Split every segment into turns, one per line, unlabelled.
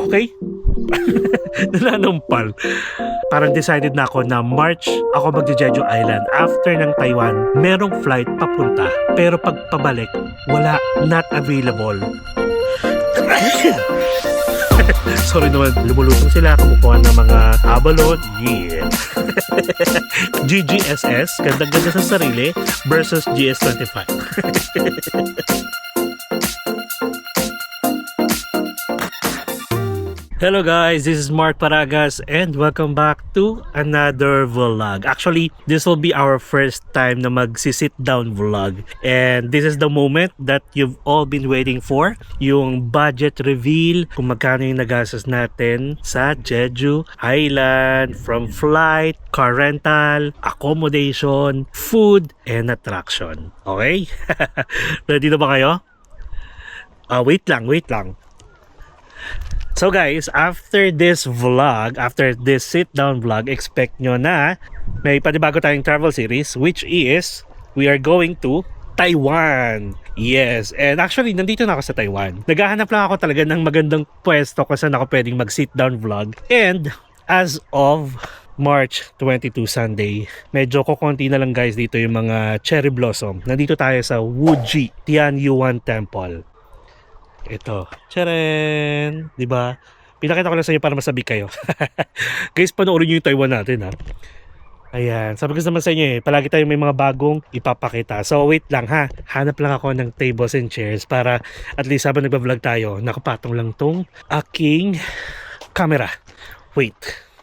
Okay? Nananampal. Parang decided na ako na March ako magje-Jeju Island. After ng Taiwan, merong flight papunta. Pero pag pabalik, wala, not available. Sorry naman, lumulutong sila, kumukuha ng mga abalot. Yeah. GGSS, ganda-ganda sa sarili versus GS25. Hello guys, this is Mark Paragas and welcome back to another vlog. Actually, this will be our first time na mag-sit down vlog. And this is the moment that you've all been waiting for. Yung budget reveal, kung magkano yung nagastos natin sa Jeju Island, from flight, car rental, accommodation, food, and attraction. Okay? Ready na ba kayo? Wait lang. So guys, after this vlog, after this sit-down vlog, expect nyo na may panibago tayong travel series, which is, we are going to Taiwan. Yes, and actually, nandito na ako sa Taiwan. Naghahanap lang ako talaga ng magandang pwesto kung saan ako pwedeng mag-sit-down vlog. And, as of March 22 Sunday, medyo kukunti na lang guys dito yung mga cherry blossom. Nandito tayo sa Wuji Tianyuan Temple. Ito. Tcharan! Diba? Pinakita ko lang sa inyo para masabi kayo. Guys, panoorin nyo yung Taiwan natin, ha? Ayan. Sabi ko naman sa inyo, palagi tayong may mga bagong ipapakita. So, wait lang, ha? Hanap lang ako ng tables and chairs para at least habang nagbablog tayo, nakapatong lang tong aking camera. Wait.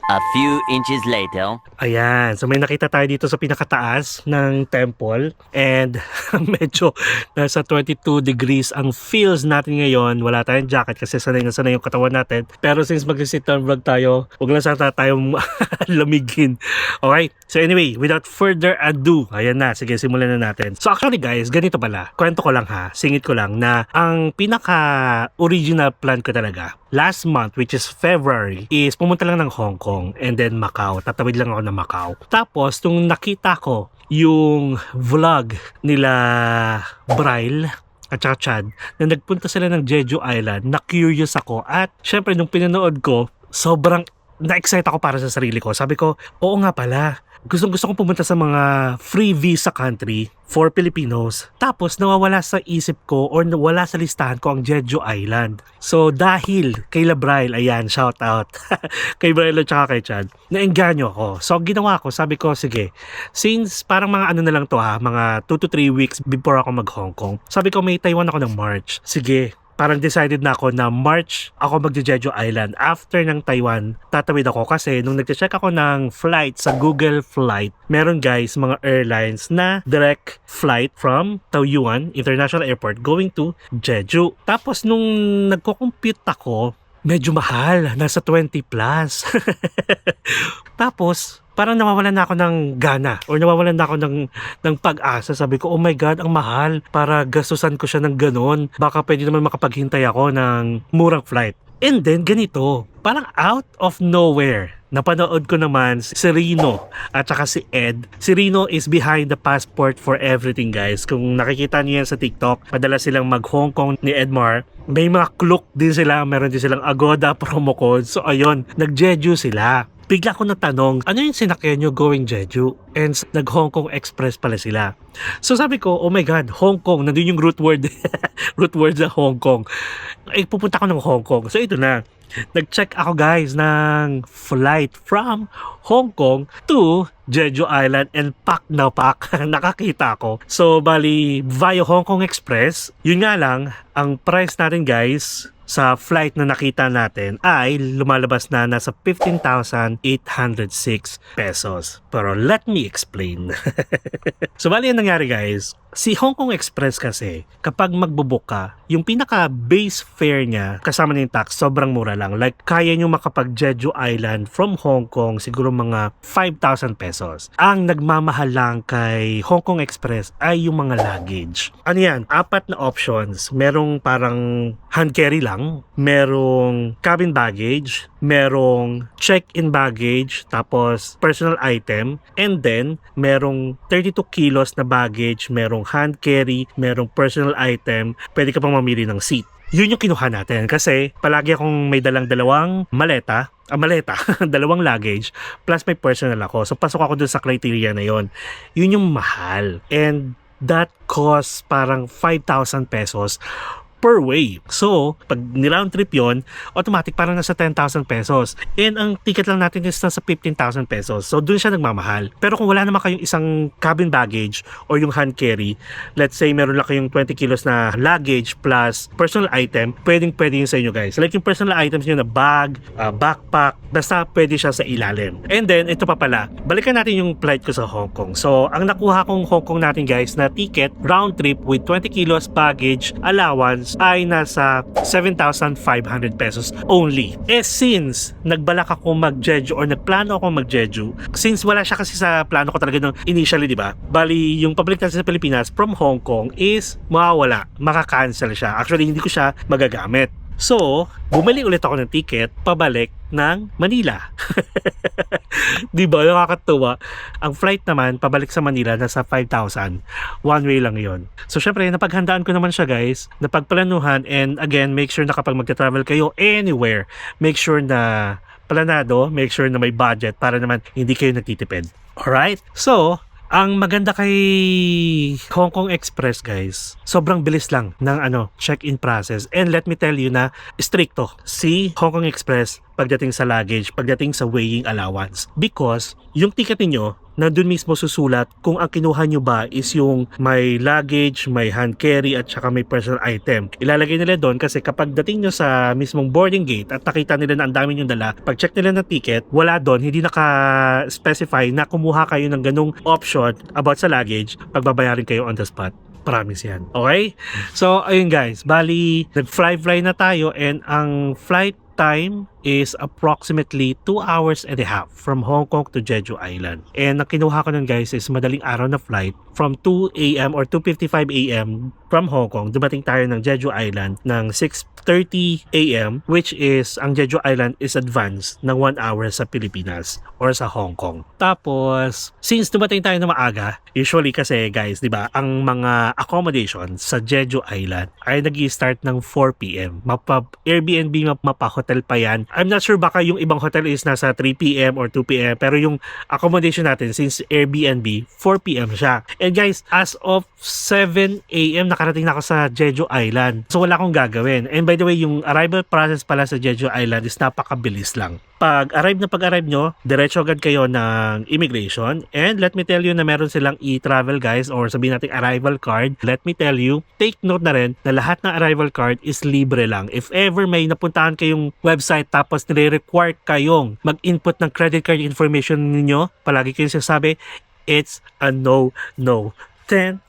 A few inches later.
Ayan, so may nakita tayo dito sa pinakataas ng temple and medyo nasa 22 degrees ang feels natin ngayon. Wala tayong jacket kasi sanay na sanay yung katawan natin. Pero since mag-sit down vlog tayo, huwag lang sana tayong lamigin. Okay, so anyway, without further ado, ayan na, sige simulan na natin. So actually guys, ganito pala, kwento ko lang ha, singit ko lang na ang pinaka-original plan ko talaga last month, which is February, is pumunta lang ng Hong Kong and then Macau. Tatawid lang ako ng Macau. Tapos, nung nakita ko yung vlog nila Braille at saka Chad, na nagpunta sila ng Jeju Island, na-curious ako. At syempre, nung pinanood ko, sobrang na-excite ako para sa sarili ko. Sabi ko, oo nga pala. Gusto kong pumunta sa mga free visa country for Filipinos. Tapos nawawala sa isip ko or nawala sa listahan ko ang Jeju Island. So dahil kay Labrail, ayan, shout out. Kay Braille at saka kay Chad, naengganyo ako. So ginawa ko, sabi ko, sige, since parang mga ano na lang to ha, mga 2 to 3 weeks before ako mag Hong Kong. Sabi ko, may Taiwan ako ng March. Sige, parang decided na ako na March ako magje-Jeju Island. After ng Taiwan, tatawid ako kasi nung nag-check ako ng flight sa Google Flight, meron guys mga airlines na direct flight from Taoyuan International Airport going to Jeju. Tapos nung nagko-compute ako, medyo mahal, nasa 20 plus. Tapos parang nawawalan na ako ng gana or nawawalan na ako ng pag-asa. Sabi ko, oh my God, ang mahal. Para gastusan ko siya ng ganon. Baka pwede naman makapaghintay ako ng murang flight. And then, ganito. Parang out of nowhere, napanood ko naman si Rino at saka si Ed. Si Rino is behind the passport for everything, guys. Kung nakikita niyo yan sa TikTok, madalas silang mag-Hong Kong ni Edmar. May mga Klook din sila. Meron din silang Agoda promo code. So, ayun, nag-Jeju sila. Bigla ko natanong, ano yung sinakyan nyo going Jeju? And nag-Hong Kong Express pala sila. So sabi ko, oh my God, Hong Kong, nandun yung root word, root word sa Hong Kong. Eh, pupunta ko ng Hong Kong. So ito na, nag-check ako guys ng flight from Hong Kong to Jeju Island and pack na pack. Nakakita ko. So bali, via Hong Kong Express, yun nga lang, ang price natin guys, sa flight na nakita natin ay lumalabas na nasa 15,806 pesos. Pero let me explain. So bali ang nangyari guys, si Hong Kong Express kasi, kapag magbubook ka, yung pinaka base fare niya, kasama na yung tax, sobrang mura lang. Like, kaya nyo makapag Jeju Island from Hong Kong, siguro mga 5,000 pesos. Ang nagmamahal lang kay Hong Kong Express ay yung mga luggage. Ano yan? 4 na options. Merong parang hand carry lang, merong cabin baggage, merong check-in baggage, tapos personal item, and then merong 32 kilos na baggage, merong hand carry, merong personal item, pwede ka pang mamili ng seat. yun yung kinuha natin kasi palagi akong may dalang dalawang maleta, dalawang luggage, plus may personal ako. So pasok ako dun sa criteria na yon. Yun yung mahal. And that costs parang 5,000 pesos per way. So, pag niround trip yon, automatic parang nasa 10,000 pesos. And ang ticket lang natin is nasa 15,000 pesos. So, dun siya nagmamahal. Pero kung wala naman kayong isang cabin baggage or yung hand carry, let's say meron lang kayong 20 kilos na luggage plus personal item, pwede yun sa inyo guys. Like yung personal items nyo na bag, backpack, basta pwede siya sa ilalim. And then, ito pa pala, balikan natin yung flight ko sa Hong Kong. So, ang nakuha kong Hong Kong natin guys na ticket, round trip with 20 kilos baggage allowance ay nasa 7,500 pesos only. Since nagbalak ako mag-Jeju or nagplano ako mag-Jeju, since wala siya kasi sa plano ko talaga nung initially, di ba? Bali, yung pabalik natin sa Pilipinas from Hong Kong is mawawala, makakancel siya. Actually, hindi ko siya magagamit. So, bumili ulit ako ng ticket pabalik ng Manila. Di ba? Nakakatuwa. Ang flight naman, pabalik sa Manila, nasa 5,000. One way lang yon. So, syempre, napaghandaan ko naman siya, guys. Napagplanuhan. And again, make sure na kapag magta-travel kayo anywhere, make sure na planado, make sure na may budget para naman hindi kayo nagtitipid. Alright? So, ang maganda kay Hong Kong Express guys, sobrang bilis lang ng check-in process. And let me tell you na stricto si Hong Kong Express pagdating sa luggage, pagdating sa weighing allowance. Because yung ticket niyo nandun mismo susulat kung ang kinuha nyo ba is yung may luggage, may hand carry at saka may personal item. Ilalagay nila doon kasi kapag dating nyo sa mismong boarding gate at nakita nila na ang dami nyo dala, pag check nila ng ticket, wala doon, hindi naka-specify na kumuha kayo ng ganung option about sa luggage, pagbabayarin kayo on the spot. Promise yan. Okay? So, ayun guys, bali, nag-fly na tayo and ang flight time is approximately 2 hours and a half from Hong Kong to Jeju Island. And ang kinuha ko nun guys is madaling araw na flight from 2 a.m. or 2:55 a.m. from Hong Kong. Dumating tayo ng Jeju Island ng 6:30 a.m. which is ang Jeju Island is advanced ng 1 hour sa Pilipinas or sa Hong Kong. Tapos, since dumating tayo na maaga, usually kasi guys, di ba, ang mga accommodation sa Jeju Island ay nag-i-start ng 4 p.m. Airbnb, mapa-hotel pa yan. I'm not sure, baka yung ibang hotel is nasa 3 p.m. or 2 p.m. pero yung accommodation natin since Airbnb 4 p.m. siya. And guys, as of 7 a.m. nakarating na ako sa Jeju Island. So wala akong gagawin. And by the way, yung arrival process pala sa Jeju Island is napakabilis lang. Pag-arrive nyo, diretso agad kayo ng immigration. And let me tell you na meron silang e-travel guys or sabihin natin arrival card. Let me tell you, take note na rin na lahat ng arrival card is libre lang. If ever may napuntahan kayong website tapos nire-require kayong mag-input ng credit card information ninyo, palagi kayong sinasabi, it's a no. 10.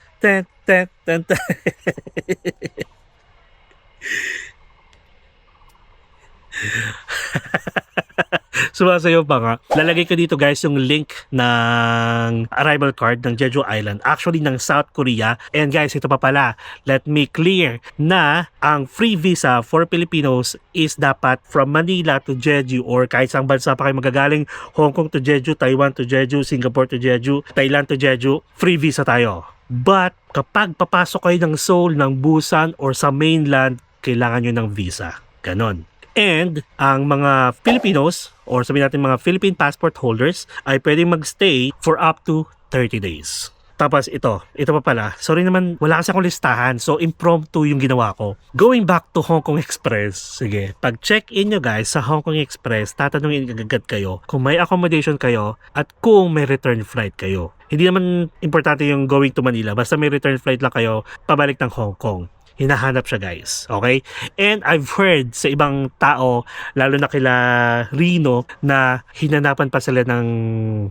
Sumasayo pa nga. Lalagay ko dito guys yung link ng arrival card ng Jeju Island. Actually ng South Korea. And guys, ito pa pala. Let me clear na ang free visa for Filipinos is dapat from Manila to Jeju or kahit saang bansa pa kayo magagaling. Hong Kong to Jeju, Taiwan to Jeju, Singapore to Jeju, Thailand to Jeju. Free visa tayo. But kapag papasok kayo ng Seoul, ng Busan or sa mainland, kailangan nyo ng visa. Ganon. And ang mga Filipinos or sabihin natin mga Philippine passport holders ay pwedeng magstay for up to 30 days. Tapos ito pa pala. Sorry naman, wala kasi akong listahan. So impromptu yung ginawa ko. Going back to Hong Kong Express. Sige, pag check-in nyo guys sa Hong Kong Express, tatanungin agad kayo kung may accommodation kayo at kung may return flight kayo. Hindi naman importante yung going to Manila. Basta may return flight lang kayo pabalik ng Hong Kong. Hinahanap siya guys. Okay? And I've heard sa ibang tao, lalo na kila Rino, na hinanapan pa sila ng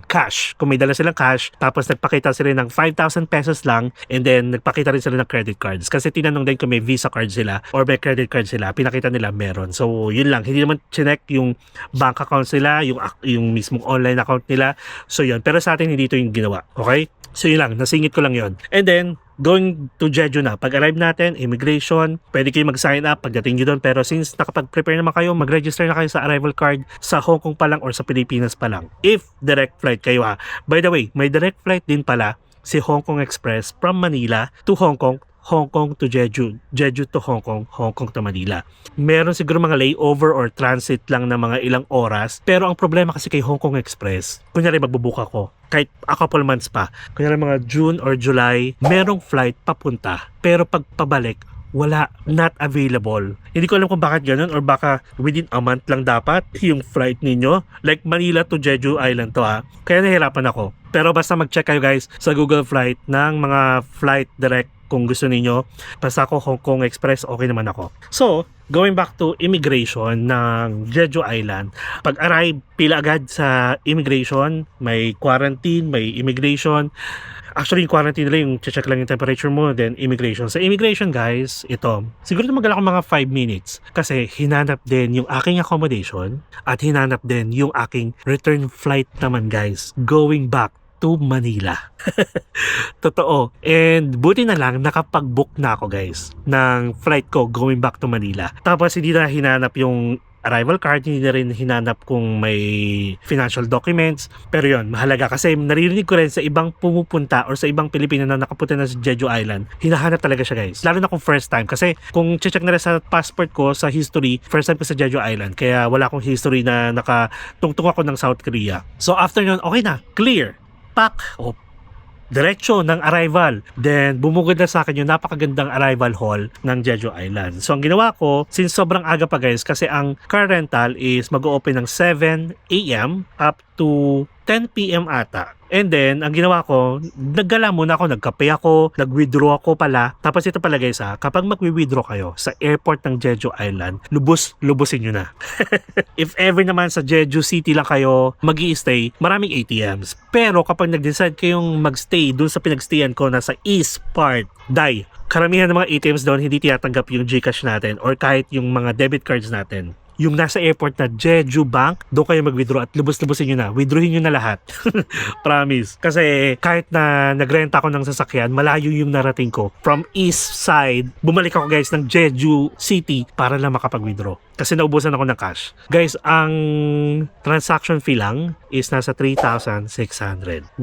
cash. Kung may dala silang cash, tapos nagpakita sila ng 5,000 pesos lang, and then nagpakita rin sila ng credit cards. Kasi tinanong din kung may Visa card sila or may credit card sila, pinakita nila meron. So, yun lang. Hindi naman chinek yung bank account sila, yung mismong online account nila. So, yun. Pero sa atin, hindi ito yung ginawa. Okay? So, yun lang. Nasingit ko lang yun. And then, going to Jeju na. Pag-arrive natin, immigration, pwede kayo mag-sign up pagdating nyo doon. Pero since nakapag-prepare naman kayo, mag-register na kayo sa arrival card sa Hong Kong pa lang or sa Pilipinas pa lang. If direct flight kayo ha. By the way, may direct flight din pala si Hong Kong Express from Manila to Hong Kong Hong Kong to Jeju, Jeju to Hong Kong, Hong Kong to Manila. Meron siguro mga layover or transit lang na mga ilang oras, pero ang problema kasi kay Hong Kong Express, kunyari magbubook ako, kahit a couple months pa, kunyari mga June or July, merong flight papunta, pero pag pabalik, wala, not available. Hindi ko alam kung bakit ganun or baka within a month lang dapat yung flight ninyo. Like Manila to Jeju Island to ha. Kaya nahirapan ako. Pero basta mag-check kayo guys sa Google Flight ng mga flight direct kung gusto ninyo. Basta ako Hong Kong Express, okay naman ako. So, going back to immigration ng Jeju Island. Pag arrive, pila agad sa immigration. May quarantine, may immigration. Actually, yung quarantine nila, yung check lang yung temperature mo, then immigration. Sa immigration, guys, ito, siguro tumagal ako mga 5 minutes kasi hinanap din yung aking accommodation at hinanap din yung aking return flight naman, guys, going back to Manila. Totoo. And buti na lang, nakapag-book na ako, guys, ng flight ko going back to Manila. Tapos, hindi na hinanap yung arrival card, hindi na rin hinanap kung may financial documents. Pero yon, mahalaga kasi naririnig ko rin sa ibang pumupunta or sa ibang Pilipino na nakapunta na sa Jeju Island, hinahanap talaga siya guys. Lalo na kung first time. Kasi kung check na rin sa passport ko, sa history, first time ko sa Jeju Island. Kaya wala akong history na nakatungtong ako ng South Korea. So after nun, okay na, clear. Pack, diretso ng arrival. Then, bumugod na sa akin yung napakagandang arrival hall ng Jeju Island. So, ang ginawa ko, since sobrang aga pa guys, kasi ang car rental is mag-o-open ng 7 a.m. up to 10 p.m. ata. And then, ang ginawa ko, naggala muna ako, nagkape ako, nag-withdraw ako pala. Tapos ito pala guys ha, kapag mag-withdraw kayo sa airport ng Jeju Island, lubusin nyo na. If ever naman sa Jeju City lang kayo mag-i-stay, maraming ATMs. Pero kapag nag-decide kayong mag-stay dun sa pinag-stayan ko na sa east part, karamihan ng mga ATMs doon hindi tinatanggap yung GCash natin or kahit yung mga debit cards natin. Yung nasa airport na Jeju Bank, doon kayo mag-withdraw at lubos-lubosin nyo na. Withdrawin nyo na lahat. Promise. Kasi kahit na nagrenta ako ng sasakyan, malayo yung narating ko. From east side, bumalik ako guys ng Jeju City para lang makapag-withdraw. Kasi naubusan ako ng cash. Guys, ang transaction fee lang is nasa 3,600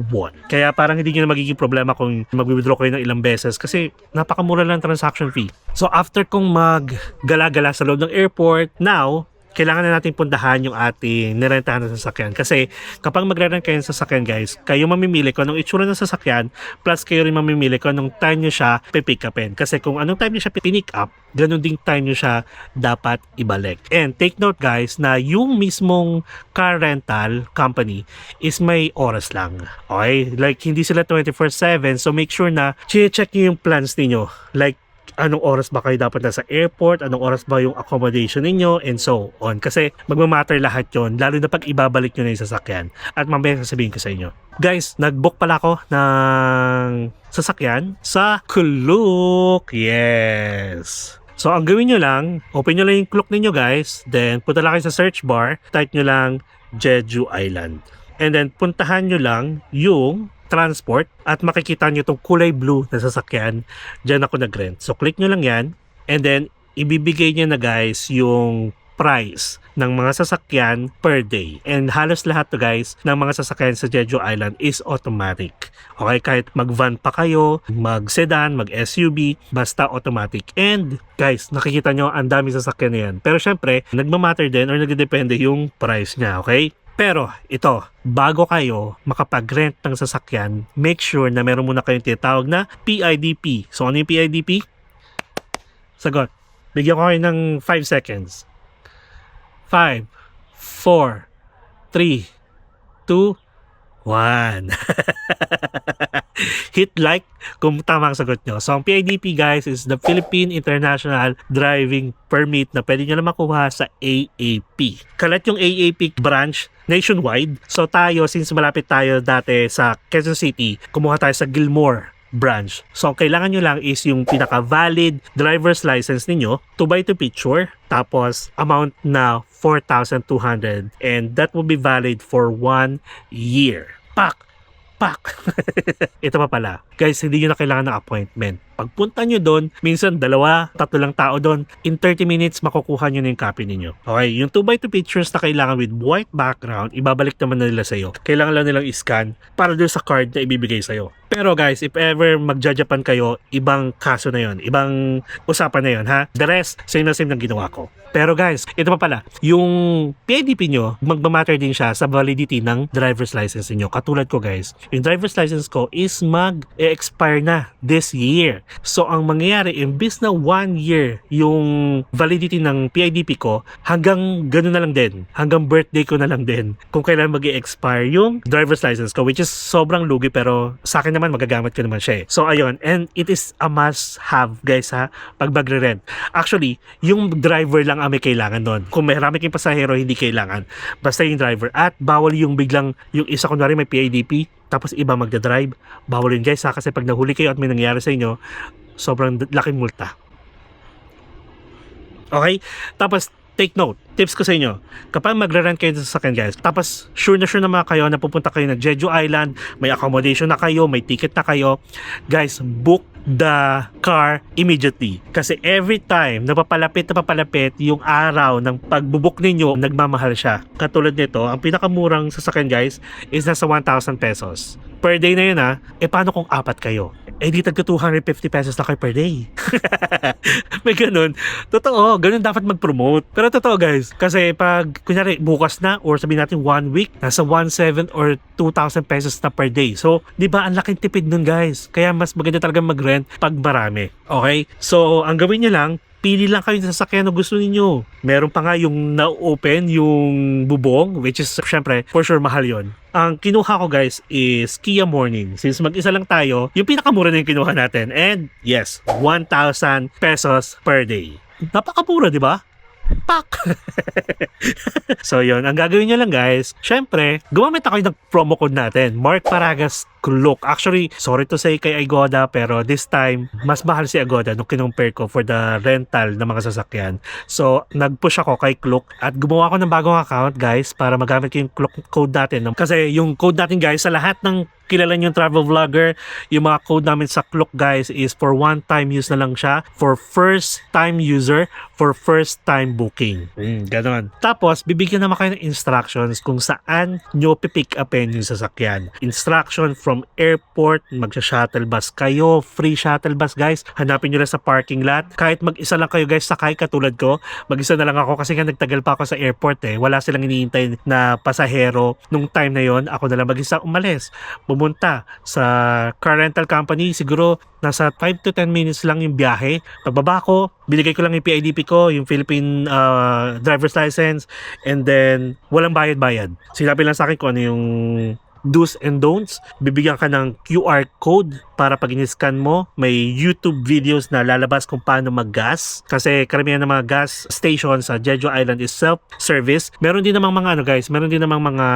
won. Kaya parang hindi nyo na magiging problema kung mag-withdraw kayo ng ilang beses kasi napakamura lang transaction fee. So after kong mag-gala-gala sa loob ng airport, now, kailangan na natin puntahan yung ating nirentahan na sasakyan. Kasi kapag magre-rent kayo ng sasakyan guys, kayo mamimili kung anong itsura ng sasakyan plus kayo rin mamimili kung anong time nyo siya pipick upin. Kasi kung anong time nyo siya pinick up, ganun ding time nyo siya dapat ibalik. And take note guys na yung mismong car rental company is may oras lang. Okay? Like hindi sila 24/7 so make sure na check nyo yung plans niyo. Like anong oras ba kayo dapat nasa airport, anong oras ba yung accommodation ninyo, and so on. Kasi magmamatter lahat yon lalo na pag ibabalik nyo na yung sasakyan. At mamaya sasabihin ko sa inyo. Guys, nag-book pala ako ng sasakyan sa Klook. Yes! So, ang gawin nyo lang, open nyo lang yung Klook ninyo guys, then punta lang kayo sa search bar, type nyo lang Jeju Island. And then, puntahan nyo lang yung transport at makikita nyo itong kulay blue na sasakyan. Diyan ako nag-rent. So, click nyo lang yan and then, ibibigay nyo na guys yung price ng mga sasakyan per day. And halos lahat to guys ng mga sasakyan sa Jeju Island is automatic. Okay, kahit mag-van pa kayo, mag-sedan, mag-SUV, basta automatic. And guys, nakikita nyo ang dami sasakyan na yan. Pero syempre, nagmamatter din or nagdedepende yung price niya, okay? Pero ito, bago kayo makapag-rent ng sasakyan, make sure na meron muna kayong tinatawag na PIDP. So ano yung PIDP? Sagot. Bigyan ko kayo ng 5 seconds. 5, 4, 3, 2, 1. Hit like kung tama ang sagot nyo. So, ang PIDP guys is the Philippine International Driving Permit na pwede nyo na makuha sa AAP. Kalat yung AAP branch nationwide. So, tayo, since malapit tayo dati sa Quezon City, kumuha tayo sa Gilmore branch. So, ang kailangan nyo lang is yung pinaka-valid driver's license ninyo, 2x2 picture, tapos amount na 4,200 and that will be valid for 1 year. Pak! Ito pa pala. guys, hindi nyo na kailangan ng appointment. Pagpunta nyo doon, minsan 2, 3 lang tao doon, in 30 minutes makukuha nyo na yung copy ninyo. Okay, yung 2x2 pictures na kailangan with white background, ibabalik naman na nila sa'yo. Kailangan lang nilang i-scan para doon sa card na ibibigay sa'yo. Pero guys, if ever magja-Japan kayo, ibang kaso na yon, ibang usapan na yon, ha? The rest, same na same ng ginawa ko. Pero guys, ito pa pala, yung PIDP nyo, magmamatter din siya sa validity ng driver's license niyo. Katulad ko guys, yung driver's license ko is mag-expire na this year. So ang mangyayari, imbis na 1 year yung validity ng PIDP ko, hanggang gano'n na lang din. Hanggang birthday ko na lang din. Kung kailan mag-expire yung driver's license ko, which is sobrang lugi, pero sa akin naman magagamit ko naman siya eh. So ayun, and it is a must have guys ha, pag magre-rent. Actually, yung driver lang ang may kailangan doon. Kung may marami kayong pasahero, hindi kailangan. Basta yung driver. At bawal yung biglang, yung isa kunwari may PIDP, tapos iba magdadrive. Bawal yun guys ha, kasi pag nahuli kayo at may nangyari sa inyo, sobrang laking multa. Okay? Tapos, take note, tips ko sa inyo, kapag magre-rent kayo sa sasakyan guys, tapos sure na kayo na pupunta kayo ng Jeju Island, may accommodation na kayo, may ticket na kayo, guys, book the car immediately. Kasi every time napapalapit yung araw ng pagbubuk ninyo, nagmamahal siya. Katulad nito, ang pinakamurang sasakyan guys is nasa 1,000 pesos. Per day na yun ha, paano kung 4 kayo? Di tagka 250 pesos na kayo per day. May ganun. Totoo, ganun dapat mag-promote. Pero totoo guys, kasi pag kunyari bukas na or sabihin natin 1 week, nasa 1,700 or 2,000 pesos na per day. So, di ba ang laking tipid nun guys? Kaya mas maganda talaga mag-rent pag marami. Okay? So, ang gawin nyo lang, pili lang kayo sa sasakyan na gusto ninyo. Meron pa nga yung na-open, yung bubong, which is syempre, for sure mahal yon. Ang kinuha ko guys is Kia Morning. Since mag-isa lang tayo, yung pinakamura na yung kinuha natin. And yes, 1,000 pesos per day. Napakamura, di ba? Pak! So yun, ang gagawin nyo lang guys, syempre, gumamit ako ng promo code natin, Mark Paragas Klook. Actually, sorry to say kay Agoda, pero this time, mas mahal si Agoda nung kinumpare ko for the rental ng mga sasakyan. So, nag-push ako kay Klook at gumawa ako ng bagong account guys para magamit ko yung Klook code natin. Kasi yung code natin guys, sa lahat ng kilala nyo yung travel vlogger, yung mga code namin sa Klook guys is for one-time use na lang siya, for first-time user, for first-time booking. Ganon. Tapos, bibigyan naman kayo ng instructions kung saan nyo pipick upin yung sasakyan. Instruction from airport, magsha-shuttle bus kayo, free shuttle bus guys. Hanapin nyo lang sa parking lot. Kahit mag-isa lang kayo guys, sakay katulad ko. Mag-isa na lang ako kasi nga nagtagal pa ako sa airport eh. Wala silang iniintay na pasahero. Nung time na yon, ako na lang mag-isa umalis. Pumunta sa car rental company, siguro nasa 5 to 10 minutes lang yung biyahe. Pagbaba ko, binigay ko lang yung PIDP ko, yung Philippine driver's license, and then walang bayad-bayad. Sinabi lang sa akin kung ano yung do's and don'ts. Bibigyan ka ng QR code para pag in-scan mo, may YouTube videos na lalabas kung paano mag-gas. Kasi karamihan ng mga gas station sa Jeju Island is self-service. Meron din namang mga guys, meron din namang mga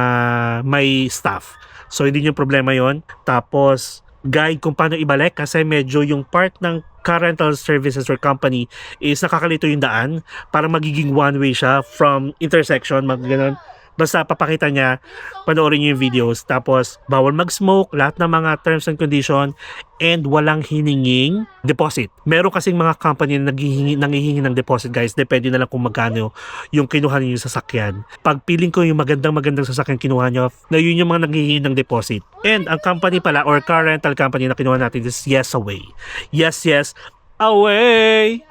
may staff. So hindi yung problema yon. Tapos guide kung paano ibalik kasi medyo yung part ng car rental services or company is nakakalito yung daan para magiging one-way siya from intersection, ganun. Basta papakita niya, panoorin niyo yung videos. Tapos, bawal mag-smoke, lahat ng mga terms and condition, and walang hininging deposit. Meron kasing mga company na nanghihingi ng deposit guys. Depende na lang kung magkano yung kinuha niyo sa sasakyan. Pag piling ko yung magandang sasakyan kinuha niyo, na yun yung mga nanghihingi ng deposit. And ang company pala, or car rental company na kinuha natin is Yes Away. Yes, away!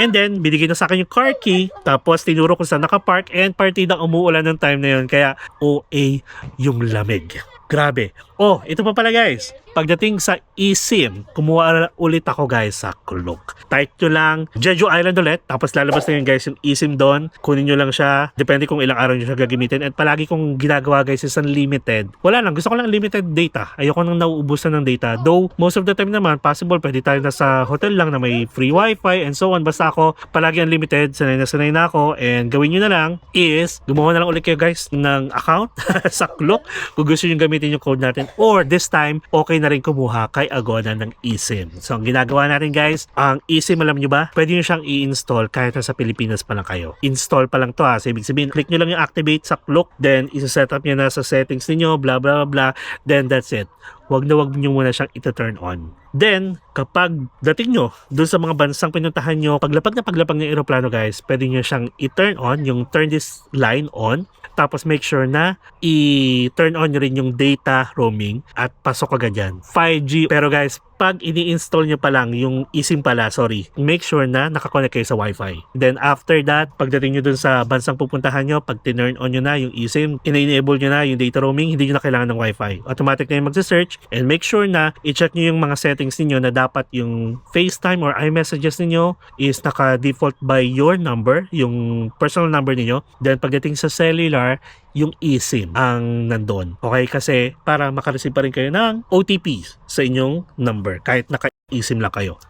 And then, binigay na sa akin yung car key. Tapos, tinuro ko saan nakapark. And partidang umuulan ng time na yun. Kaya, OA yung lamig. Grabe. Oh, ito pa pala guys. Pagdating sa eSIM, kumuha ulit ako guys sa Klook. Type nyo lang Jeju Island ulit. Tapos lalabas na yun guys yung eSIM doon. Kunin nyo lang siya. Depende kung ilang araw nyo siya gagamitin. At palagi kong ginagawa guys is unlimited. Wala lang. Gusto ko lang limited data. Ayoko nang nauubusan ng data. Though, most of the time naman, possible pwede tayo nasa hotel lang na may free wifi and so on. Basta ako, palagi unlimited. Sanay na ako. And gawin nyo na lang is, gumawa na lang ulit kayo guys ng account sa Klook. Kung gusto nyo gamitin yung code natin. Or this time, okay na rin kumuha kay Agoda ng eSIM. So, ang ginagawa natin guys, ang eSIM, alam nyo ba? Pwede nyo siyang i-install kahit nasa Pilipinas pa lang kayo. Install pa lang to ha. So, ibig sabihin, click nyo lang yung activate sa Klook, then isa-set up nyo na sa settings niyo, blah, blah, blah, then that's it. Wag nyo muna siyang ita-turn on. Then, kapag dating nyo dun sa mga bansang pinuntahan nyo, paglapag ng eroplano guys, pwede nyo siyang i-turn on, yung turn this line on, tapos make sure na i-turn on nyo rin yung data roaming at pasok agad yan. 5G. Pero guys, pag ini-install nyo pa lang yung eSIM pala, make sure na nakakonect kayo sa Wi-Fi. Then after that, pagdating nyo dun sa bansang pupuntahan nyo, pag tinurn on nyo na yung eSIM, ina-enable nyo na yung data roaming, hindi nyo na kailangan ng Wi-Fi. Automatic na yung magsa-search, and make sure na i-check nyo yung mga settings niyo na dapat yung FaceTime or iMessages niyo is naka-default by your number, yung personal number niyo. Then pagdating sa cellular, yung eSIM ang nandun. Okay? Kasi para makareceive pa rin kayo ng OTP sa inyong number kahit naka-eSIM lang kayo.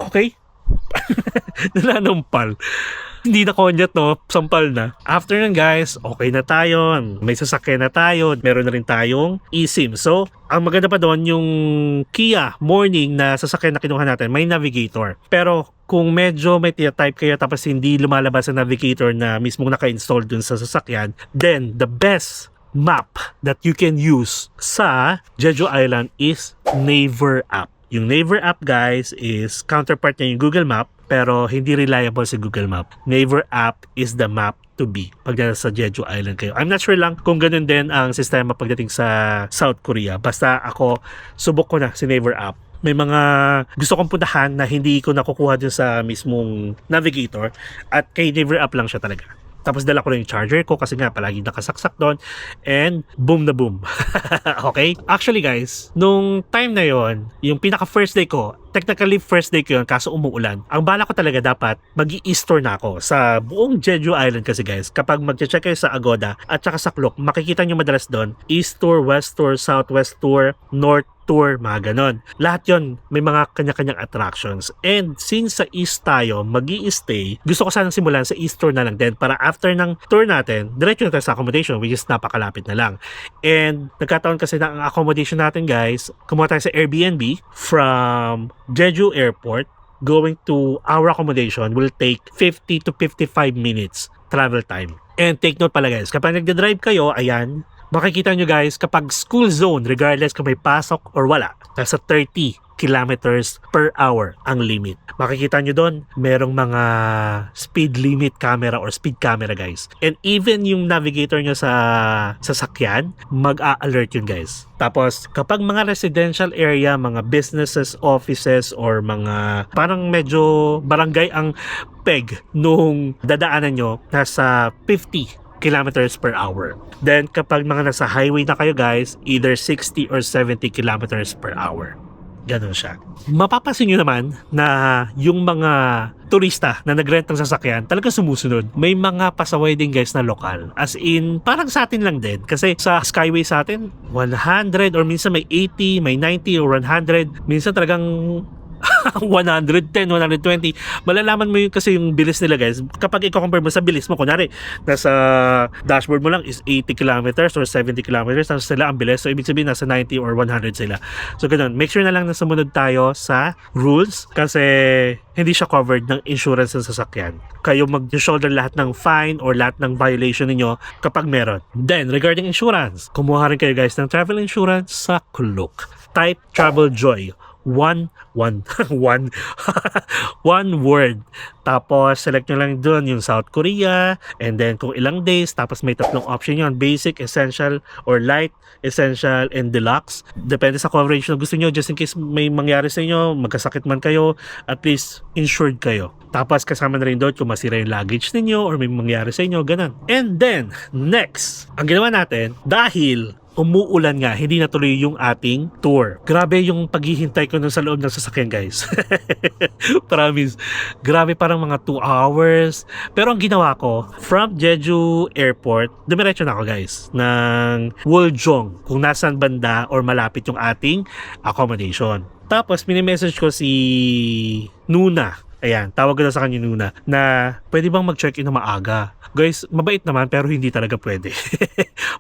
Okay? Nanampal. Hindi na konyat, no? Sampal na. After nun, guys, okay na tayo. May sasakyan na tayo. Meron na rin tayong eSIM. So, ang maganda pa doon, yung Kia Morning na sasakyan na kinuha natin, may navigator. Pero, kung medyo may type kayo tapos hindi lumalabas sa navigator na mismong naka-install dun sa sasakyan, then, the best map that you can use sa Jeju Island is Naver app. Yung Naver app, guys, is counterpart niya yung Google Map, pero hindi reliable si Google Map. Naver app is the map to be pag nasa Jeju Island kayo. I'm not sure lang kung ganun din ang sistema pagdating sa South Korea. Basta ako, subok ko na si Naver app. May mga gusto kong puntahan na hindi ko nakukuha dun sa mismong navigator at kay Naver app lang siya talaga. Tapos dala ko rin yung charger ko kasi nga palagi nakasaksak doon, and boom na boom. Okay? Actually guys, nung time na yon, yung pinaka first day ko, technically first day ko yun kaso umuulan. Ang bala ko talaga dapat mag-i-store na ako sa buong Jeju Island kasi guys. Kapag mag-check kayo sa Agoda at saka sa Klook, makikita nyo madalas doon East Tour, West Tour, Southwest Tour, North Tour, mga ganon. Lahat yon may mga kanya-kanyang attractions. And since sa East tayo mag-i-stay, gusto ko sanang simulan sa East Tour na lang din para after ng tour natin, diretso na tayo sa accommodation, which is napakalapit na lang. And nagkataon kasi na ang accommodation natin guys, kumuha tayo sa Airbnb from Jeju Airport. Going to our accommodation will take 50 to 55 minutes travel time. And take note pala guys, kapag nagda-drive kayo, ayan, makikita nyo guys, kapag school zone, regardless kung may pasok or wala, nasa 30 kilometers per hour ang limit. Makikita nyo doon, merong mga speed limit camera or speed camera guys. And even yung navigator nyo sa sasakyan, mag-a-alert yun guys. Tapos, kapag mga residential area, mga businesses, offices, or mga parang medyo barangay ang peg nung dadaanan nyo, nasa 50 kilometers per hour. Then, kapag mga nasa highway na kayo guys, either 60 or 70 kilometers per hour. Ganon siya. Mapapansin nyo naman na yung mga turista na nag-rent ng sasakyan talaga sumusunod. May mga pasaway din guys na lokal. As in, parang sa atin lang din. Kasi sa Skyway sa atin, 100 or minsan may 80, may 90 or 100. Minsan talagang 110, 120. Malalaman mo yun kasi yung bilis nila guys. Kapag i-compare mo sa bilis mo, kunwari nasa dashboard mo lang is 80 kilometers or 70 kilometers, tapos sila ang bilis. So ibig sabihin nasa 90 or 100 sila. So ganun, make sure na lang na sumunod tayo sa rules kasi hindi siya covered ng insurance ng sasakyan. Kayo mag-shoulder lahat ng fine or lahat ng violation ninyo kapag meron. Then regarding insurance, kumuha rin kayo guys ng travel insurance sa Klook. Type Travel Joy. One word. Tapos select nyo lang doon yung South Korea, and then kung ilang days, tapos may tatlong option yun: basic, essential, or light, essential, and deluxe. Depende sa coverage na gusto nyo, just in case may mangyari sa inyo, magkasakit man kayo, at least insured kayo. Tapos kasama na rin doon kung masira yung luggage ninyo or may mangyari sa inyo, ganun. And then next, ang ginawa natin, dahil umuulan nga, hindi natuloy yung ating tour. Grabe yung paghihintay ko nun sa loob ng sasakyan guys. Promise. Grabe, parang mga 2 hours. Pero ang ginawa ko, from Jeju Airport, dumiretso na ako guys ng Woljong, kung nasaan banda or malapit yung ating accommodation. Tapos mini-message ko si Nuna Ayan, tawag ko na sa kanya nuna na pwede bang mag-check-in na maaga. Guys, mabait naman pero hindi talaga pwede.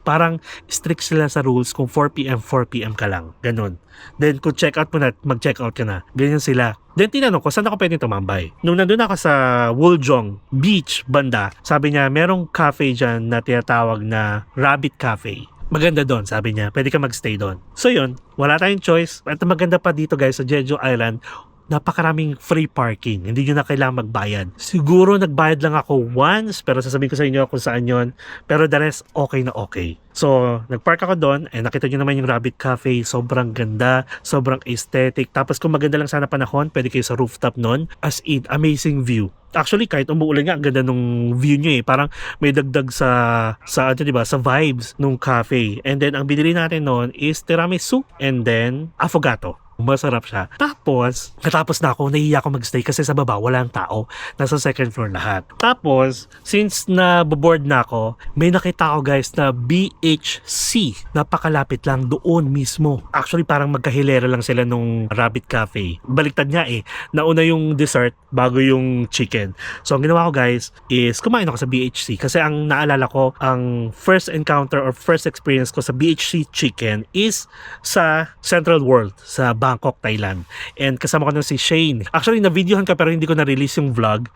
Parang strict sila sa rules kung 4pm, 4pm ka lang. Ganun. Then kung check-out mo na, mag-check-out ka na. Ganyan sila. Then tinanong ko, saan ako pwede tumambay? Nung nandun ako sa Woljong Beach banda, sabi niya, merong cafe dyan na tinatawag na Rabbit Cafe. Maganda doon, sabi niya. Pwede ka magstay doon. So yun, wala tayong choice. At maganda pa dito guys sa Jeju Island, napakaraming free parking. Hindi nyo na kailangan magbayad. Siguro nagbayad lang ako once, pero sasabihin ko sa inyo kung saan yon. Pero the rest, okay na okay. So, nagpark ako doon, nakita nyo naman yung Rabbit Cafe. Sobrang ganda, sobrang aesthetic. Tapos kung maganda lang sana panahon, pwede kayo sa rooftop nun. As in, amazing view. Actually, kahit umuulan nga, ang ganda nung view nyo eh. Parang may dagdag sa diba, sa vibes nung cafe. And then, ang binili natin noon is tiramisu and then affogato. Masarap siya. Tapos, natapos na ako, nahiya ako magstay kasi sa baba walang tao. Nasa second floor lahat. Tapos, since na-board na ako, may nakita ako guys na BHC. Napakalapit lang doon mismo. Actually, parang magkahilera lang sila nung Rabbit Cafe. Baliktad nga eh. Nauna yung dessert bago yung chicken. So, ang ginawa ko guys is kumain ako sa BHC kasi ang naalala ko, ang first encounter or first experience ko sa BHC chicken is sa Central World, sa Bangkok, Thailand. And kasama ko nun si Shane. Actually, na-videohan ka pero hindi ko na-release yung vlog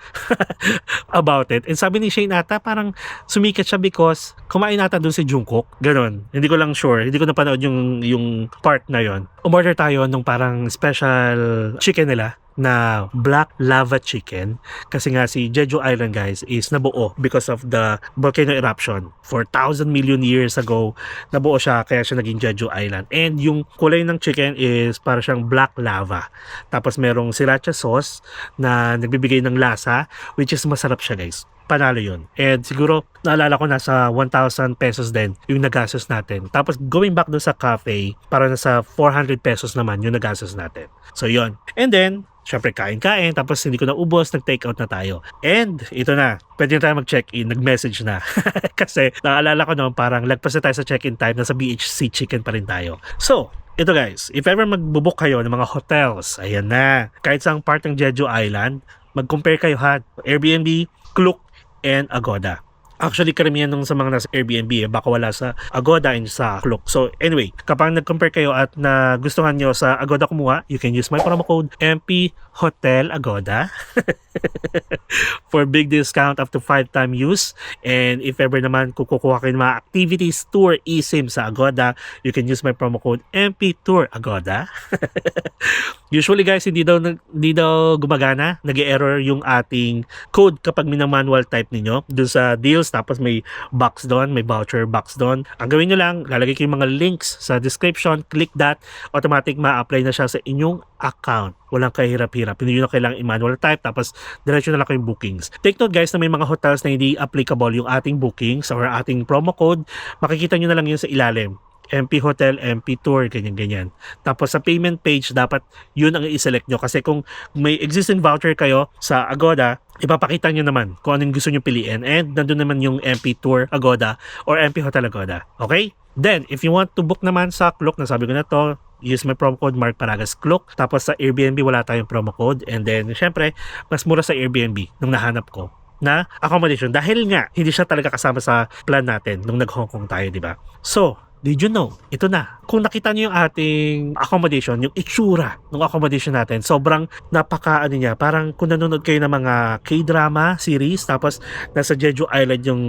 about it. And sabi ni Shane ata, parang sumikat siya because kumain ata dun si Jungkook. Ganon. Hindi ko lang sure. Hindi ko napanood yung part na yon. Umorder tayo nung parang special chicken nila na black lava chicken kasi nga si Jeju Island guys is nabuo because of the volcano eruption 4,000 million years ago. Nabuo siya kaya siya naging Jeju Island, and yung kulay ng chicken is para siyang black lava, tapos merong sriracha sauce na nagbibigay ng lasa, which is masarap siya guys. Panalo yun. And siguro naalala ko nasa 1,000 pesos din yung nagastos natin. Tapos going back doon sa cafe, para nasa 400 pesos naman yung nagastos natin. So yun. And then syempre kain-kain, tapos hindi ko na ubos, nag-take out na tayo. And ito na, pwede na tayo mag-check-in, nag-message na. Kasi naalala ko naman parang lagpas na tayo sa check-in time, nasa BHC chicken pa rin tayo. So, ito guys, if ever magbubuk kayo ng mga hotels, ayan na. Kahit sa part ng Jeju Island, mag-compare kayo ha. Airbnb, Klook, and Agoda. Actually, karamihan nung sa mga nasa Airbnb, baka wala sa Agoda and sa Klook. So, anyway, kapag nag-compare kayo at nagustuhan nyo sa Agoda kumuha, you can use my promo code MP Hotel Agoda for big discount up to 5-time use. And if ever naman kukuha kayo ng mga activities, tour, eSIM sa Agoda, you can use my promo code MP Tour Agoda. Usually guys, hindi daw gumagana, nag-error yung ating code kapag minamanual type ninyo dun sa deals, tapos may box doon, may voucher box doon. Ang gawin nyo lang, lalagay ko yung mga links sa description, click that, automatic ma-apply na siya sa inyong account. Walang kahirap-hirap. Hindi nyo na kailangang i-manual type, tapos diretso na lang kayong bookings. Take note guys na may mga hotels na hindi applicable yung ating bookings or ating promo code. Makikita nyo na lang yun sa ilalim. MP Hotel, MP Tour, ganyan-ganyan. Tapos sa payment page, dapat yun ang i-select nyo. Kasi kung may existing voucher kayo sa Agoda, ipapakita nyo naman kung anong gusto nyo piliin. And nandun naman yung MP Tour Agoda or MP Hotel Agoda. Okay? Then, if you want to book naman sa Klook, nasabi ko na to, use my promo code Mark Paragas Klook. Tapos sa Airbnb, wala tayong promo code. And then, syempre, mas mura sa Airbnb nung nahanap ko na accommodation. Dahil nga, hindi siya talaga kasama sa plan natin nung nag-Hong Kong tayo, di ba? So, did you know? Ito na. Kung nakita niyo yung ating accommodation, yung itsura ng accommodation natin, sobrang napaka niya. Parang kung nanonood kayo ng mga K-drama series, tapos nasa Jeju Island yung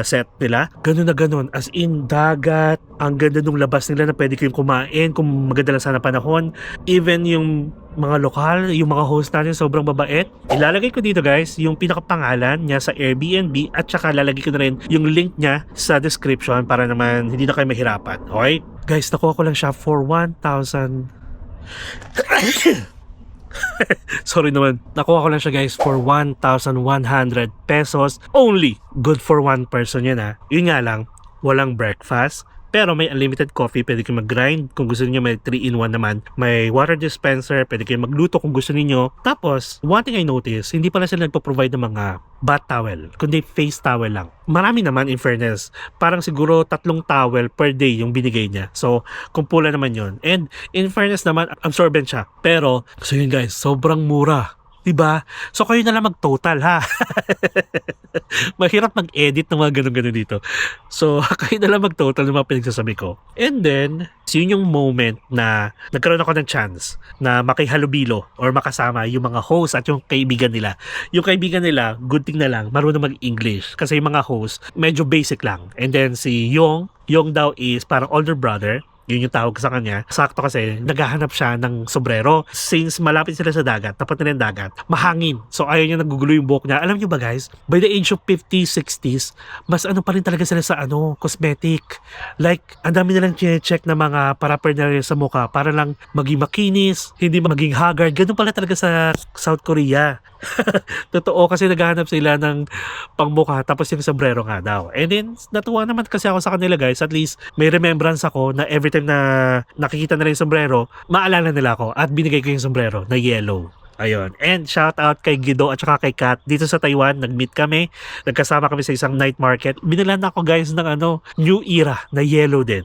set nila, ganun na ganun. As in, dagat, ang ganda ng labas nila na pwede kayong kumain kung maganda lang sana panahon. Even yung mga lokal, yung mga host natin sobrang mabait. Ilalagay ko dito guys yung pinakapangalan niya sa Airbnb at saka lalagay ko na rin yung link niya sa description para naman hindi na kayo mahirapan. Okay? Guys, nakuha ko lang siya for 1,000 sorry naman. Nakuha ko lang siya guys for 1,100 pesos only. Good for one person yun ha. Yun nga lang, walang breakfast. Pero may unlimited coffee, pwede kayo mag-grind. Kung gusto niyo may 3-in-1 naman. May water dispenser, pwede kayo magluto kung gusto niyo. Tapos, one thing I noticed, hindi pala sila nagpo-provide ng mga bath towel, kundi face towel lang. Marami naman in fairness. Parang siguro 3 towel per day yung binigay niya. So, kumpula naman yon. And in fairness naman, absorbent siya. Pero, so yun guys, sobrang mura. Diba? So kayo na lang mag-total ha. Mahirap mag-edit ng mga ganun-ganun dito. So kayo na lang mag-total ng mga pinagsasabi ko. And then, yun yung moment na nagkaroon ako ng chance na makihalubilo or makasama yung mga host at yung kaibigan nila. Yung kaibigan nila, good thing na lang, marunong mag-English. Kasi yung mga host, medyo basic lang. And then si Yong daw is parang older brother. Yun yung tawag sa kanya. Sakto kasi, naghahanap siya ng sombrero. Since malapit sila sa dagat, tapat na ng dagat, mahangin. So ayaw niya nagugulo yung buhok niya. Alam niyo ba guys, by the age of 50s, 60s, mas ano pa rin talaga sila sa cosmetic. Like, ang dami nilang check na mga paraphernalia sa mukha para lang maging makinis, hindi maging haggard. Ganun pala talaga sa South Korea. Totoo kasi naghahanap sila ng pangmukha tapos yung sombrero nga daw. And then natuwa naman kasi ako sa kanila guys, at least may remembrance ako na every time na nakikita nila yung sombrero, maalala nila ako at binigay ko yung sombrero na yellow. Ayun. And shout out kay Guido at saka kay Kat. Dito sa Taiwan, nag-meet kami. Nagkasama kami sa isang night market. Binilan ako guys ng new era na yellow din.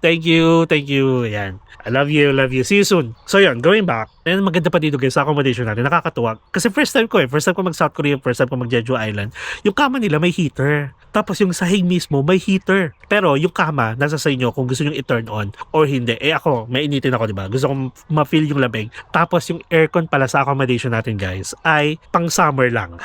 Thank you. Ayan. I love you. See you soon. So yun, going back. And maganda pa dito guys sa accommodation natin. Nakakatuwa. Kasi first time ko mag South Korea, first time ko mag Jeju Island. Yung kama nila may heater. Tapos yung sahig mismo may heater. Pero yung kama, nasa sa inyo kung gusto nyo i-turn on or hindi. Ako, mainitin ako, diba? Gusto kong ma-feel yung lamig. Tapos yung aircon pala sa accommodation natin guys ay pang summer lang.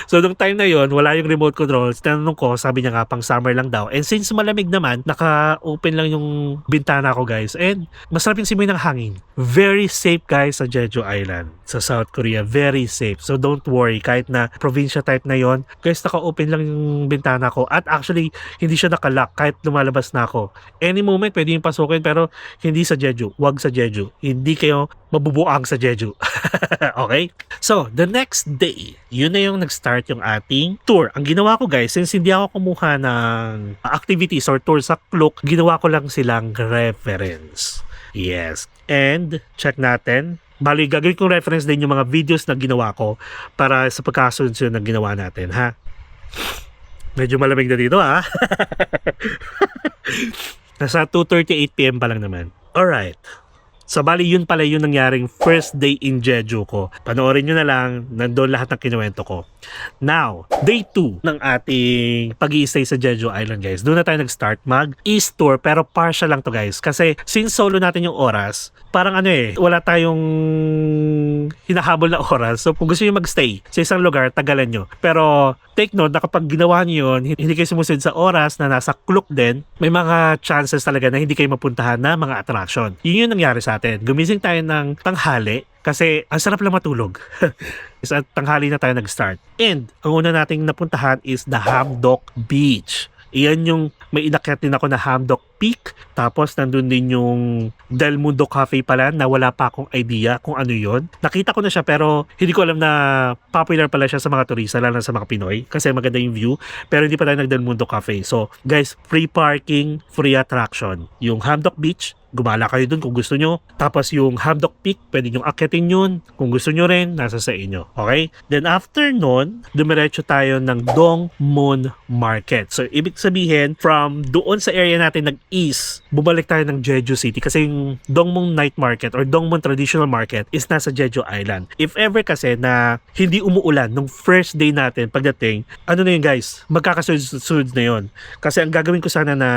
So nung time na yon, wala yung remote controls. Tinanong ko, sabi niya nga pang summer lang daw. And since malamig naman, naka-open lang yung bintana ko guys. And masarap yung simoy ng hangin. Very safe guys sa Jeju Island. Sa South Korea, very safe. So don't worry, kahit na provincia type na yon, guys, naka-open lang yung bintana ko. At actually, hindi siya nakalock kahit lumalabas na ako. Any moment, pwede yung pasukin pero hindi sa Jeju. Wag sa Jeju. Hindi kayo mabubuang sa Jeju. Okay? So, the next day, yun na yung nag-start yung ating tour. Ang ginawa ko guys, since hindi ako kumuha ng activities or tour sa Klook, ginawa ko lang silang reference. Yes. And, check natin. Bali, gagawin kong reference din yung mga videos na ginawa ko para sa pagkasunod na ginawa natin, ha? Medyo malamig na dito, ha? Nasa 2:38 PM pa lang naman. Alright. So bali yun pala yung nangyaring first day in Jeju ko. Panoorin nyo na lang, nandun lahat ng kinuwento ko. Now, day 2 ng ating pag-i-stay sa Jeju Island guys. Doon na tayo nag-start mag-east tour pero partial lang to guys. Kasi since solo natin yung oras, parang wala tayong hinahabol na oras. So kung gusto nyo mag-stay sa isang lugar, tagalan nyo. Pero take note na kapag ginawa nyo yun, hindi kayo sumusunod sa oras na nasa clock din, may mga chances talaga na hindi kayo mapuntahan na mga attraction. Yun yung nangyari sa atin. Gumising tayo ng tanghali kasi ang sarap lang matulog. Sa tanghali na tayo nag-start. And ang una nating napuntahan is the Hamdok Beach. Iyan yung may inakyat din ako na Hamdok Peak. Tapos nandun din yung Del Mundo Cafe pala na wala pa akong idea kung ano yon. Nakita ko na siya pero hindi ko alam na popular pala siya sa mga turista, lalo na sa mga Pinoy kasi maganda yung view. Pero hindi pa tayo nag Del Mundo Cafe. So guys, free parking, free attraction. Yung Hamdok Beach, gumala kayo dun kung gusto nyo. Tapos yung Hamdok Peak, pwede nyo akyatin yun. Kung gusto nyo rin, nasa sa inyo. Okay? Then after nun, dumiretso tayo ng Dongmun Market. So ibig sabihin, from doon sa area natin nag-east, bumalik tayo ng Jeju City. Kasi yung Dongmun Night Market or Dongmun Traditional Market is nasa Jeju Island. If ever kasi na hindi umuulan nung first day natin pagdating, ano na yun guys, magkakasunod na yun. Kasi ang gagawin ko sana na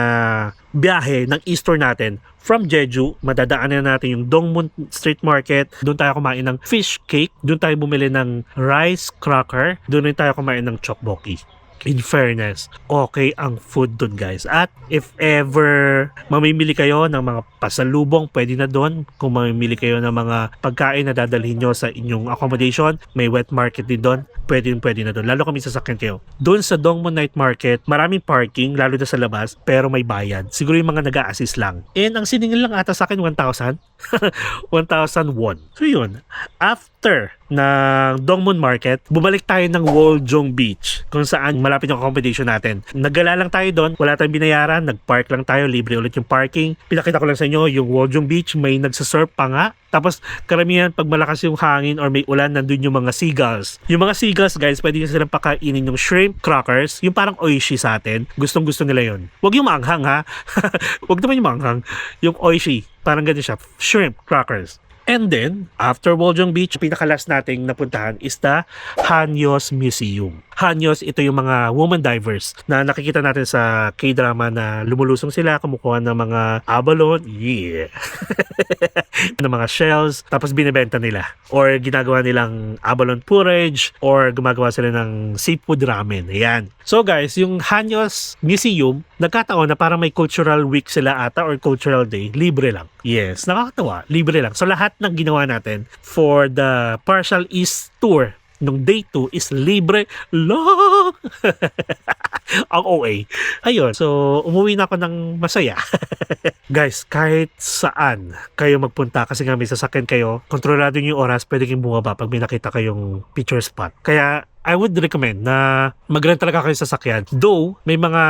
biyahe ng east tour natin from Jeju, madadaanan natin yung Dongmun Street Market. Doon tayo kumain ng fish cake. Doon tayo bumili ng rice cracker. Doon rin tayo kumain ng tteokbokki. In fairness, okay ang food doon guys. At if ever mamimili kayo ng mga pasalubong, pwede na doon. Kung mamimili kayo ng mga pagkain na dadalhin nyo sa inyong accommodation, may wet market din doon. Pwede na doon. Lalo kami sasakyan kayo. Doon sa Dongmun Night Market, maraming parking, lalo na sa labas, pero may bayad. Siguro yung mga nag-a-assist lang. And ang siningil lang ata sa akin, 1,000. 1,000 won. So yun. After ng Dongmun Market, bumalik tayo ng Woljong Beach, kung saan malapit yung accommodation natin. Naggala lang tayo doon, wala tayong binayaran, nag-park lang tayo, libre ulit yung parking. Pinakita ko lang sa inyo yung Woljong Beach, may nagsasurf pa nga. Tapos karamihan pag malakas yung hangin or may ulan, nandun yung mga seagulls. Yung mga seagulls guys, pwede nyo silang pakainin yung shrimp crackers, yung parang oishi sa atin. Gustong gusto nila yon. Huwag yung maanghang ha. Huwag naman yung maanghang. Yung oishi, parang ganyan siya, shrimp crackers. And then, after Woljong Beach, pinakalas nating napuntahan is the Hanyos Museum. Hanyos, ito yung mga woman divers na nakikita natin sa K-drama na lumulusong sila, kumukuha ng mga abalone, ng mga shells, tapos binibenta nila. Or ginagawa nilang abalone porridge, or gumagawa sila ng seafood ramen. Ayan. So guys, yung Hanyos Museum, nagkataon na parang may cultural week sila ata or cultural day, libre lang. Yes, nakakatawa, libre lang. So lahat ng ginawa natin for the partial east tour nung day 2 is libre lang. Ang OA. Ayun, so umuwi na ako ng masaya. Guys, kahit saan kayo magpunta, kasi nga may sasakyan kayo, kontrolado nyo yung oras, pwede kayong bumaba pag may nakita kayong picture spot. Kaya I would recommend na mag-rent talaga kayo sa sasakyan. Though, may mga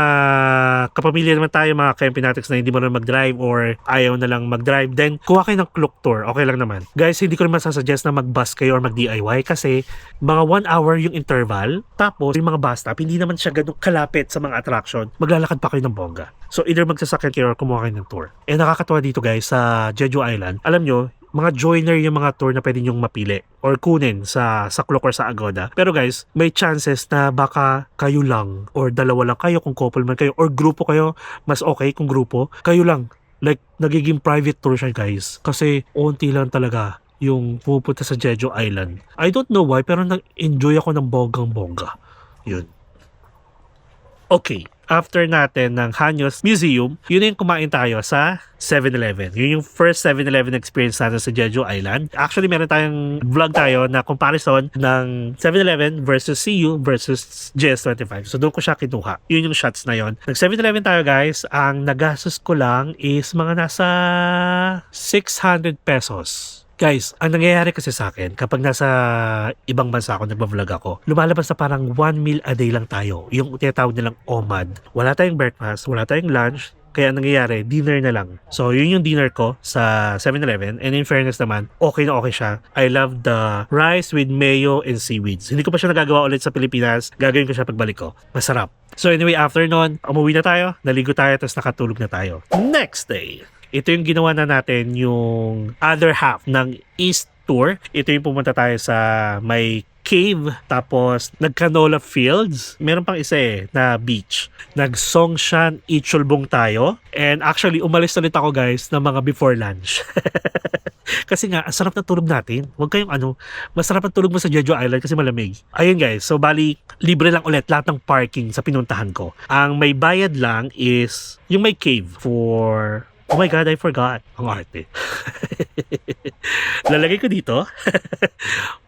kapamilya naman tayo, mga ka-empinatics na hindi mo na mag-drive or ayaw na lang mag-drive, then kuha kayo ng Klook Tour. Okay lang naman. Guys, hindi ko naman sasuggest na mag-bus kayo or mag-DIY kasi mga 1 hour yung interval. Tapos, yung mga bus stop, hindi naman siya ganun kalapit sa mga attraction. Maglalakad pa kayo ng bongga. So, either magsasakyan kayo or kumuha kayo ng tour. Eh, nakakatawa dito guys, sa Jeju Island. Alam nyo, mga joiner yung mga tour na pwede nyong mapili or kunin sa Klook or sa Agoda. Pero guys, may chances na baka kayo lang or dalawa lang kayo kung couple man kayo or grupo kayo, mas okay kung grupo. Kayo lang. Like, nagiging private tour siya guys. Kasi, unti lang talaga yung pupunta sa Jeju Island. I don't know why, pero nag-enjoy ako ng bonggang-bongga. Yun. Okay. After natin ng Hanyos Museum, yun yung kumain tayo sa 7-Eleven. Yun yung first 7-Eleven experience natin sa Jeju Island. Actually, meron tayong vlog tayo na comparison ng 7-Eleven versus CU versus GS25. So, doon ko siya kinuha. Yun yung shots na yun. Nag 7-Eleven tayo guys. Ang nagastos ko lang is mga nasa 600 pesos. Guys, ang nangyayari kasi sa akin, kapag nasa ibang bansa ako, nagbablog ako, lumalabas na parang 1 meal a day lang tayo. Yung tinatawag nilang OMAD. Wala tayong breakfast, wala tayong lunch, kaya ang nangyayari, dinner na lang. So, yun yung dinner ko sa 7-Eleven. And in fairness naman, okay na okay siya. I love the rice with mayo and seaweeds. Hindi ko pa siya nagagawa ulit sa Pilipinas. Gagawin ko siya pagbalik ko. Masarap. So anyway, after nun, umuwi na tayo, naligo tayo, tapos nakatulog na tayo. Next day, ito yung ginawa na natin yung other half ng East Tour. Ito yung pumunta tayo sa may cave, tapos nag-canola fields. Meron pang isa na beach. Nag-Songshan Ichulbong tayo. And actually, umalis ulit ako guys ng mga before lunch. Kasi nga, ang sarap na tulog natin. Huwag kayong masarap ang tulog mo sa Jeju Island kasi malamig. Ayun guys, so bali, libre lang ulit lahat ng parking sa pinuntahan ko. Ang may bayad lang is yung may cave for... Oh my God, I forgot. Ang arte. Lalagay ko dito.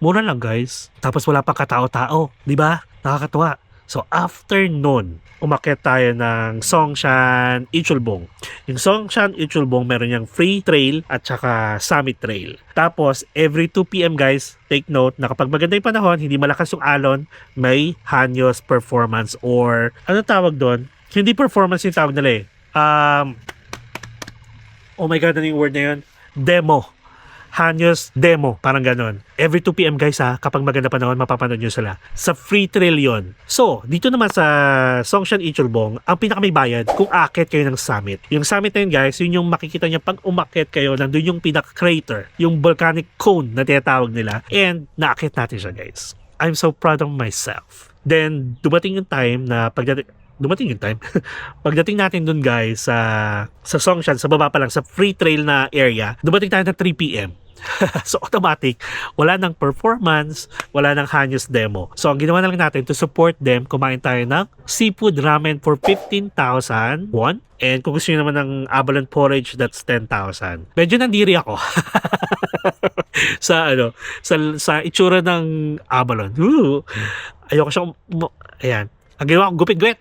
Mura lang guys. Tapos wala pang katao-tao. Diba? Nakakatuwa. So after nun, umakyat tayo ng Songshan Ichulbong. Yung Songshan Ichulbong meron yung free trail at saka summit trail. Tapos every 2 p.m. guys, take note na kapag maganda yung panahon, hindi malakas yung alon, may Hanyos performance or ano tawag doon? Hindi performance yung tawag nila oh my God, ano yung word na yun? Demo. Hanyos Demo. Parang ganon. Every 2 p.m. guys kapag maganda panahon, mapapanood nyo sila. Sa free trail yun. So, dito naman sa Songshan Ichulbong, ang pinaka may bayad kung akit kayo ng summit. Yung summit na yun guys, yun yung makikita nyo pag umakit kayo, nandun yung pinaka-crater, yung volcanic cone na tinatawag nila, and naakit natin siya guys. I'm so proud of myself. Then, dumating yung time na pagdating natin dun guys sa Songshan, sa baba pa lang, sa free trail na area, dumating tayo na 3 p.m. So automatic, wala nang performance, wala nang Hanyos Demo. So ang ginawa na lang natin to support them, kumain tayo ng seafood ramen for 15,000 won. And kung gusto nyo naman ng abalone porridge, that's 10,000. Medyo nandiri ako. sa itsura ng abalone. Ayoko siyang, ayan. Ang ginawa ko, gupit-gwet.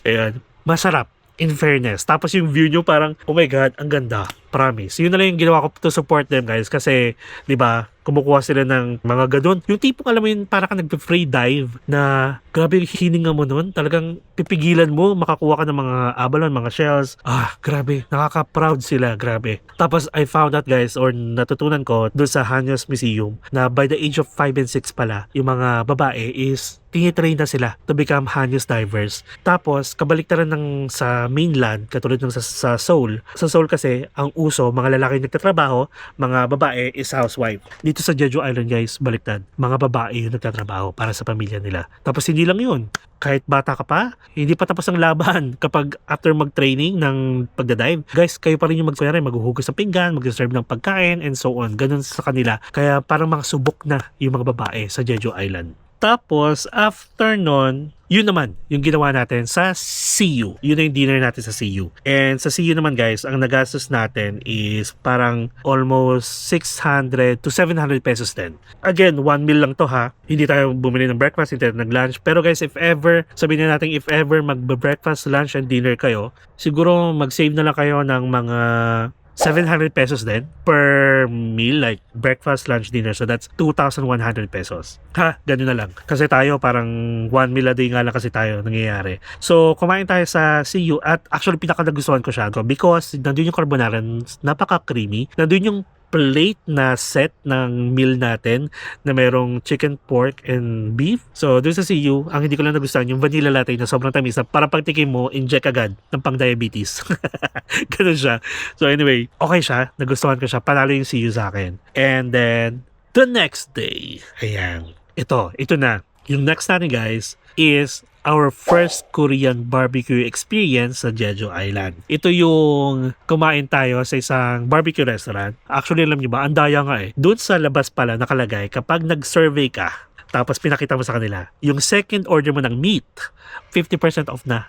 Ayan. Masarap. In fairness. Tapos yung view nyo parang, oh my God, ang ganda. Promise. Yun na lang yung ginawa ko to support them guys. Kasi, di ba, kumukuha sila ng mga ganun. Yung tipong alam mo yun, para ka nag-free dive na grabe yung hininga mo nun. Talagang pipigilan mo, makakuha ka ng mga abalon, mga shells. Grabe. Nakaka-proud sila. Grabe. Tapos I found out guys, or natutunan ko dun sa Hanyos Museum na by the age of 5 and 6 pala, yung mga babae is tinitrain na sila to become Hanyos divers. Tapos, kabaliktaran ng sa mainland, katulad ng sa Seoul. Sa Seoul kasi, ang uso, mga lalaki nagtatrabaho, mga babae is housewife. Dito sa Jeju Island guys, baliktad. Mga babae yung nagtatrabaho para sa pamilya nila. Tapos hindi lang yun. Kahit bata ka pa, hindi pa tapos ang laban kapag after mag-training ng pagdadive. Guys, kayo pa rin yung maghuhugas ng pinggan, mag-serve ng pagkain, and so on. Ganun sa kanila. Kaya parang mga subok na yung mga babae sa Jeju Island. Tapos, after nun, yun naman, yung ginawa natin sa CU. Yun na yung dinner natin sa CU. And sa CU naman guys, ang nagastos natin is parang almost 600 to 700 pesos din. Again, 1 meal lang to ha. Hindi tayo bumili ng breakfast, hindi tayo nag-lunch. Pero guys, if ever, sabihin na natin if ever mag-breakfast, lunch, and dinner kayo, siguro mag-save na lang kayo ng mga 700 pesos din per meal, like breakfast, lunch, dinner. So that's 2,100 pesos. Ganun na lang. Kasi tayo parang 1 meal a day nga lang kasi tayo nangyayari. So kumain tayo sa CU at actually pinaka-nagustuhan ko siya because nandun yung carbonara, napaka-creamy. Nandun yung plate na set ng meal natin na merong chicken, pork, and beef. So, doon sa CU, ang hindi ko lang nagustuhan, yung vanilla latte na sobrang tamis na para pagtikim mo, inject agad ng pang-diabetes. Ganun siya. So, anyway, okay siya. Nagustuhan ko siya. Panalo yung CU sa akin. And then, the next day, ayan. Ito na. Yung next natin, guys, is our first Korean barbecue experience sa Jeju Island. Ito yung kumain tayo sa isang barbecue restaurant. Actually, alam niyo ba, ang daya nga eh. Doon sa labas pala nakalagay, kapag nag-survey ka, tapos pinakita mo sa kanila, yung second order mo ng meat, 50% off na.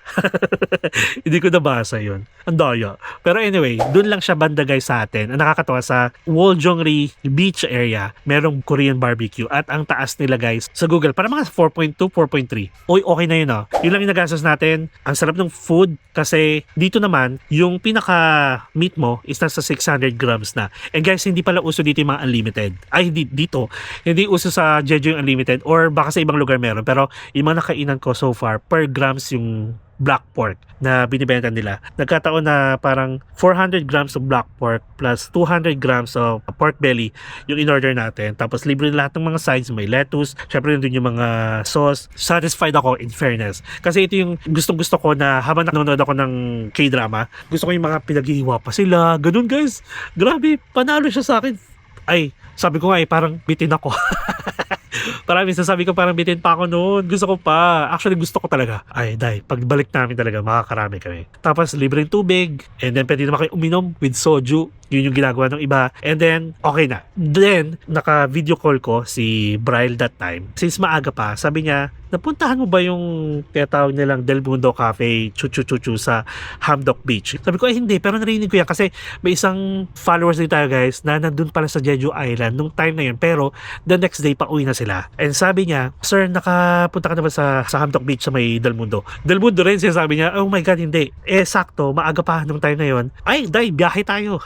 Hindi ko nabasa yun. Ang daya. Pero anyway, dun lang siya banda guys sa atin. Ang nakakatawa sa Woljongri Beach area, merong Korean barbecue at ang taas nila guys sa Google, para mga 4.2, 4.3. Oy, okay na yun ah. Yun lang yung nagastos natin. Ang sarap ng food kasi dito naman, yung pinaka meat mo is nasa 600 grams na. And guys, hindi pala uso dito yung mga unlimited. Ay, hindi dito. Hindi uso sa Jeju yung unlimited or baka sa ibang lugar meron. Pero yung mga nakainan ko so far, per grams yung black pork na binibenta nila. Nagkataon na parang 400 grams of black pork plus 200 grams of pork belly yung in-order natin. Tapos libre lahat ng mga sides. May lettuce. Syempre nandun yung mga sauce. Satisfied ako in fairness. Kasi ito yung gustong-gusto ko na habang nanonood ako ng K-drama, gusto ko yung mga pinaghihiwa pa sila. Ganun guys. Grabe. Panalo siya sa akin. Ay, sabi ko nga parang bitin ako. Parang minsan sabi ko parang bitin pa ako noon. Gusto ko pa. Actually gusto ko talaga. Ay, pagbalik namin talaga makakarami kami. Tapos libreng tubig. And then pwede naman kayo uminom with soju. Yun yung ginagawa ng iba. And then, okay na. Then, naka-video call ko si Bryle that time. Since maaga pa, sabi niya, napuntahan mo ba yung tinatawag nilang Del Mundo Cafe Chuchu sa Hamdok Beach? Sabi ko, hindi. Pero narinig ko yan kasi may isang followers din tayo guys na nandun pala sa Jeju Island nung time na yun. Pero, the next day pa uwi na sila. And sabi niya, sir, nakapunta ka na ba sa Hamdok Beach sa may Del Mundo? Del Mundo rin siya, sabi niya, oh my God, hindi. Sakto, maaga pa nung time na yun. Ay, biyahe tayo.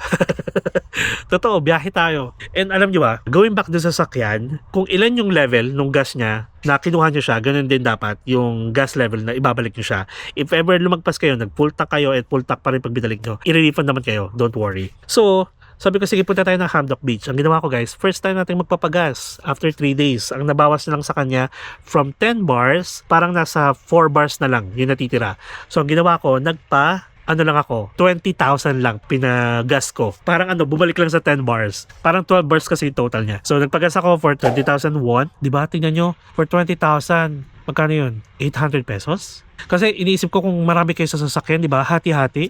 Totoo, biyahe tayo. And alam nyo ba, going back dun sa sakyan, kung ilan yung level nung gas niya na kinuha nyo siya, ganun din dapat yung gas level na ibabalik nyo siya. If ever lumagpas kayo, nag-full tank kayo at full tank pa rin pag binalik nyo, i-refund naman kayo, don't worry. So, sabi ko, sige, punta tayo ng Hamdok Beach. Ang ginawa ko guys, first time natin magpapagas after 3 days. Ang nabawas na lang sa kanya from 10 bars, parang nasa 4 bars na lang yung natitira. So, ang ginawa ko, lang ako, 20,000 lang pinagas ko. Parang bumalik lang sa 10 bars. Parang 12 bars kasi yung total niya. So, nagpagas ako for 20,000 won. Diba? Tingnan nyo, for 20,000, magkano yun? 800 pesos? Kasi iniisip ko kung marami kayo sa sasakyan, diba? Hati-hati.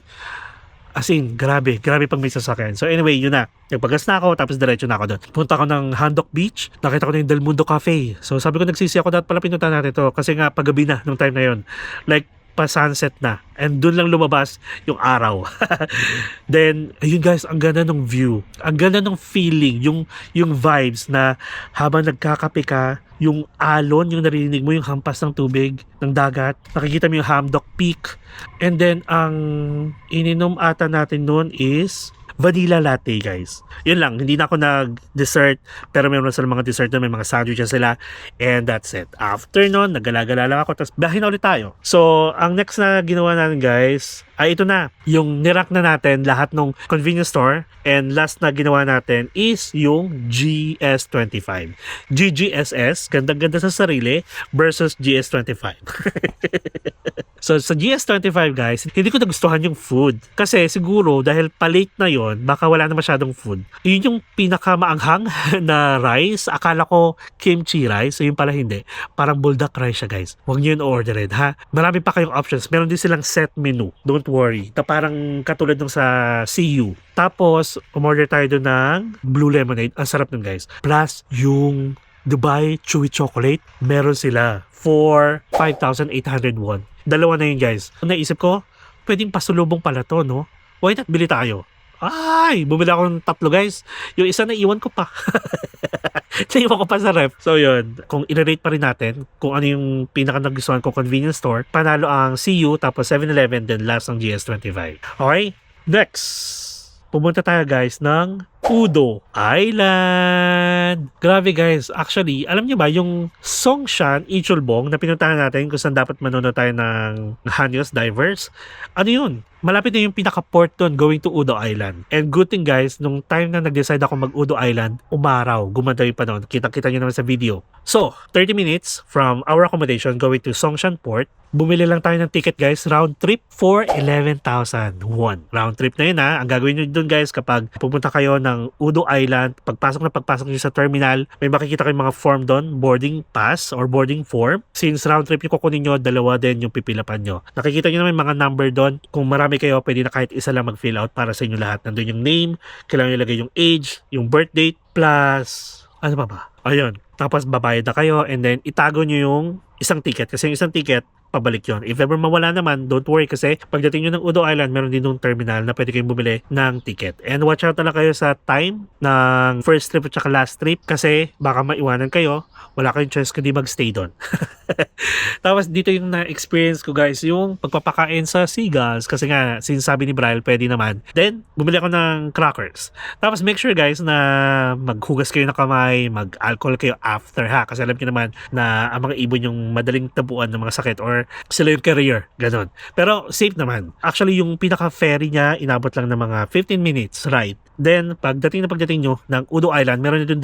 As in, grabe pag may sasakyan. So anyway, yun na. Nagpagas na ako, tapos diretso na ako doon. Punta ako ng Hamdok Beach, nakita ko na yung Del Mundo Cafe. So sabi ko, nagsisi ako, dapat pala pinunta natin to. Kasi nga, paggabi na nung time na yun. Like, pa-sunset na. And doon lang lumabas yung araw. Then, ayun guys, ang ganda ng view. Ang ganda ng feeling, yung vibes na habang nagkakape ka, yung alon, yung narinig mo, yung hampas ng tubig, ng dagat. Nakikita mo yung Hamdok Peak. And then, ang ininom ata natin noon is vanilla latte, guys. Yun lang, hindi na ako nag-dessert, pero meron sila mga dessert doon, may mga sandwiches sila, and that's it. After nun, nagala-gala lang ako, tapos biyahe na ulit tayo. So, ang next na ginawa natin, guys, ay ito na, yung nirak na natin lahat ng convenience store, and last na ginawa natin is yung GS25. GGSS, ganda-ganda sa sarili, versus GS25. So sa GS25 guys, hindi ko nagustuhan yung food. Kasi siguro dahil palate na yon, baka wala na masyadong food. Yun yung pinakamaanghang na rice. Akala ko kimchi rice. So yun pala hindi. Parang buldak rice siya guys. Huwag nyo yun orderin ha. Marami pa kayong options. Meron din silang set menu. Don't worry. Na parang katulad nung sa CU. Tapos, umorder tayo doon ng blue lemonade. Ang sarap nun guys. Plus yung Dubai Chewy Chocolate, meron sila for 5,800 won. Dalawa na yun guys. Naisip ko, pwedeng pasulubong pala to, no? Why not bili tayo? Ay, bumili ako ng 3 guys. Yung isa na iwan ko pa. Naiwan ko pa sa ref. So yun, kung i-rate pa rin natin kung ano yung pinaka nagustuhan ko convenience store, panalo ang CU, tapos 7-Eleven, then last ang GS25. Okay? Next, pumunta tayo guys ng Udo Island. Grabe guys, actually, alam niyo ba yung Songshan Ichulbong na pinuntahan natin kung saan dapat manonood tayo ng Hanyos Divers? Ano yun? Malapit na yung pinaka-port doon going to Udo Island. And good thing guys, nung time na nag-decide ako mag-Udo Island, umaraw, gumanda yung panahon. Kita-kita nyo naman sa video. So, 30 minutes from our accommodation going to Songshan Port. Bumili lang tayo ng ticket guys, round trip for 11,000 won. Round trip na yun ha. Ang gagawin nyo dun guys kapag pupunta kayo ng Udo Island, pagpasok nyo sa terminal, may makikita kayong mga form doon, boarding pass or boarding form. Since round trip yung kukunin nyo, dalawa din yung pipilapan nyo. Nakikita nyo naman mga number doon. Kung marami kayo, pwede na kahit isa lang mag-fill out para sa inyo lahat. Nandun yung name, kailangan nyo ilagay yung age, yung birth date, plus, ano pa ba? Ayun. Tapos babayad na kayo and then itago nyo yung isang ticket. Kasi yung isang ticket, pabalik yon. If ever mawala naman, don't worry kasi pagdating nyo ng Udo Island, meron din yung terminal na pwede kayong bumili ng ticket. And watch out talaga kayo sa time ng first trip at saka last trip kasi baka maiwanan kayo, wala kayong choice kundi magstay doon. Tapos dito yung na-experience ko guys, yung pagpapakain sa seagulls kasi nga, sinasabi ni Brian, pwede naman. Then, bumili ako ng crackers. Tapos make sure guys na maghugas kayo ng kamay, mag-alcohol kayo after ha. Kasi alam niyo naman na ang mga ibon yung madaling tabuan ng mga sakit or sila yung carrier, ganun. Pero safe naman. Actually, yung pinaka-ferry niya, inabot lang ng mga 15 minutes ride. Then, pagdating nyo ng Udo Island, meron nyo dun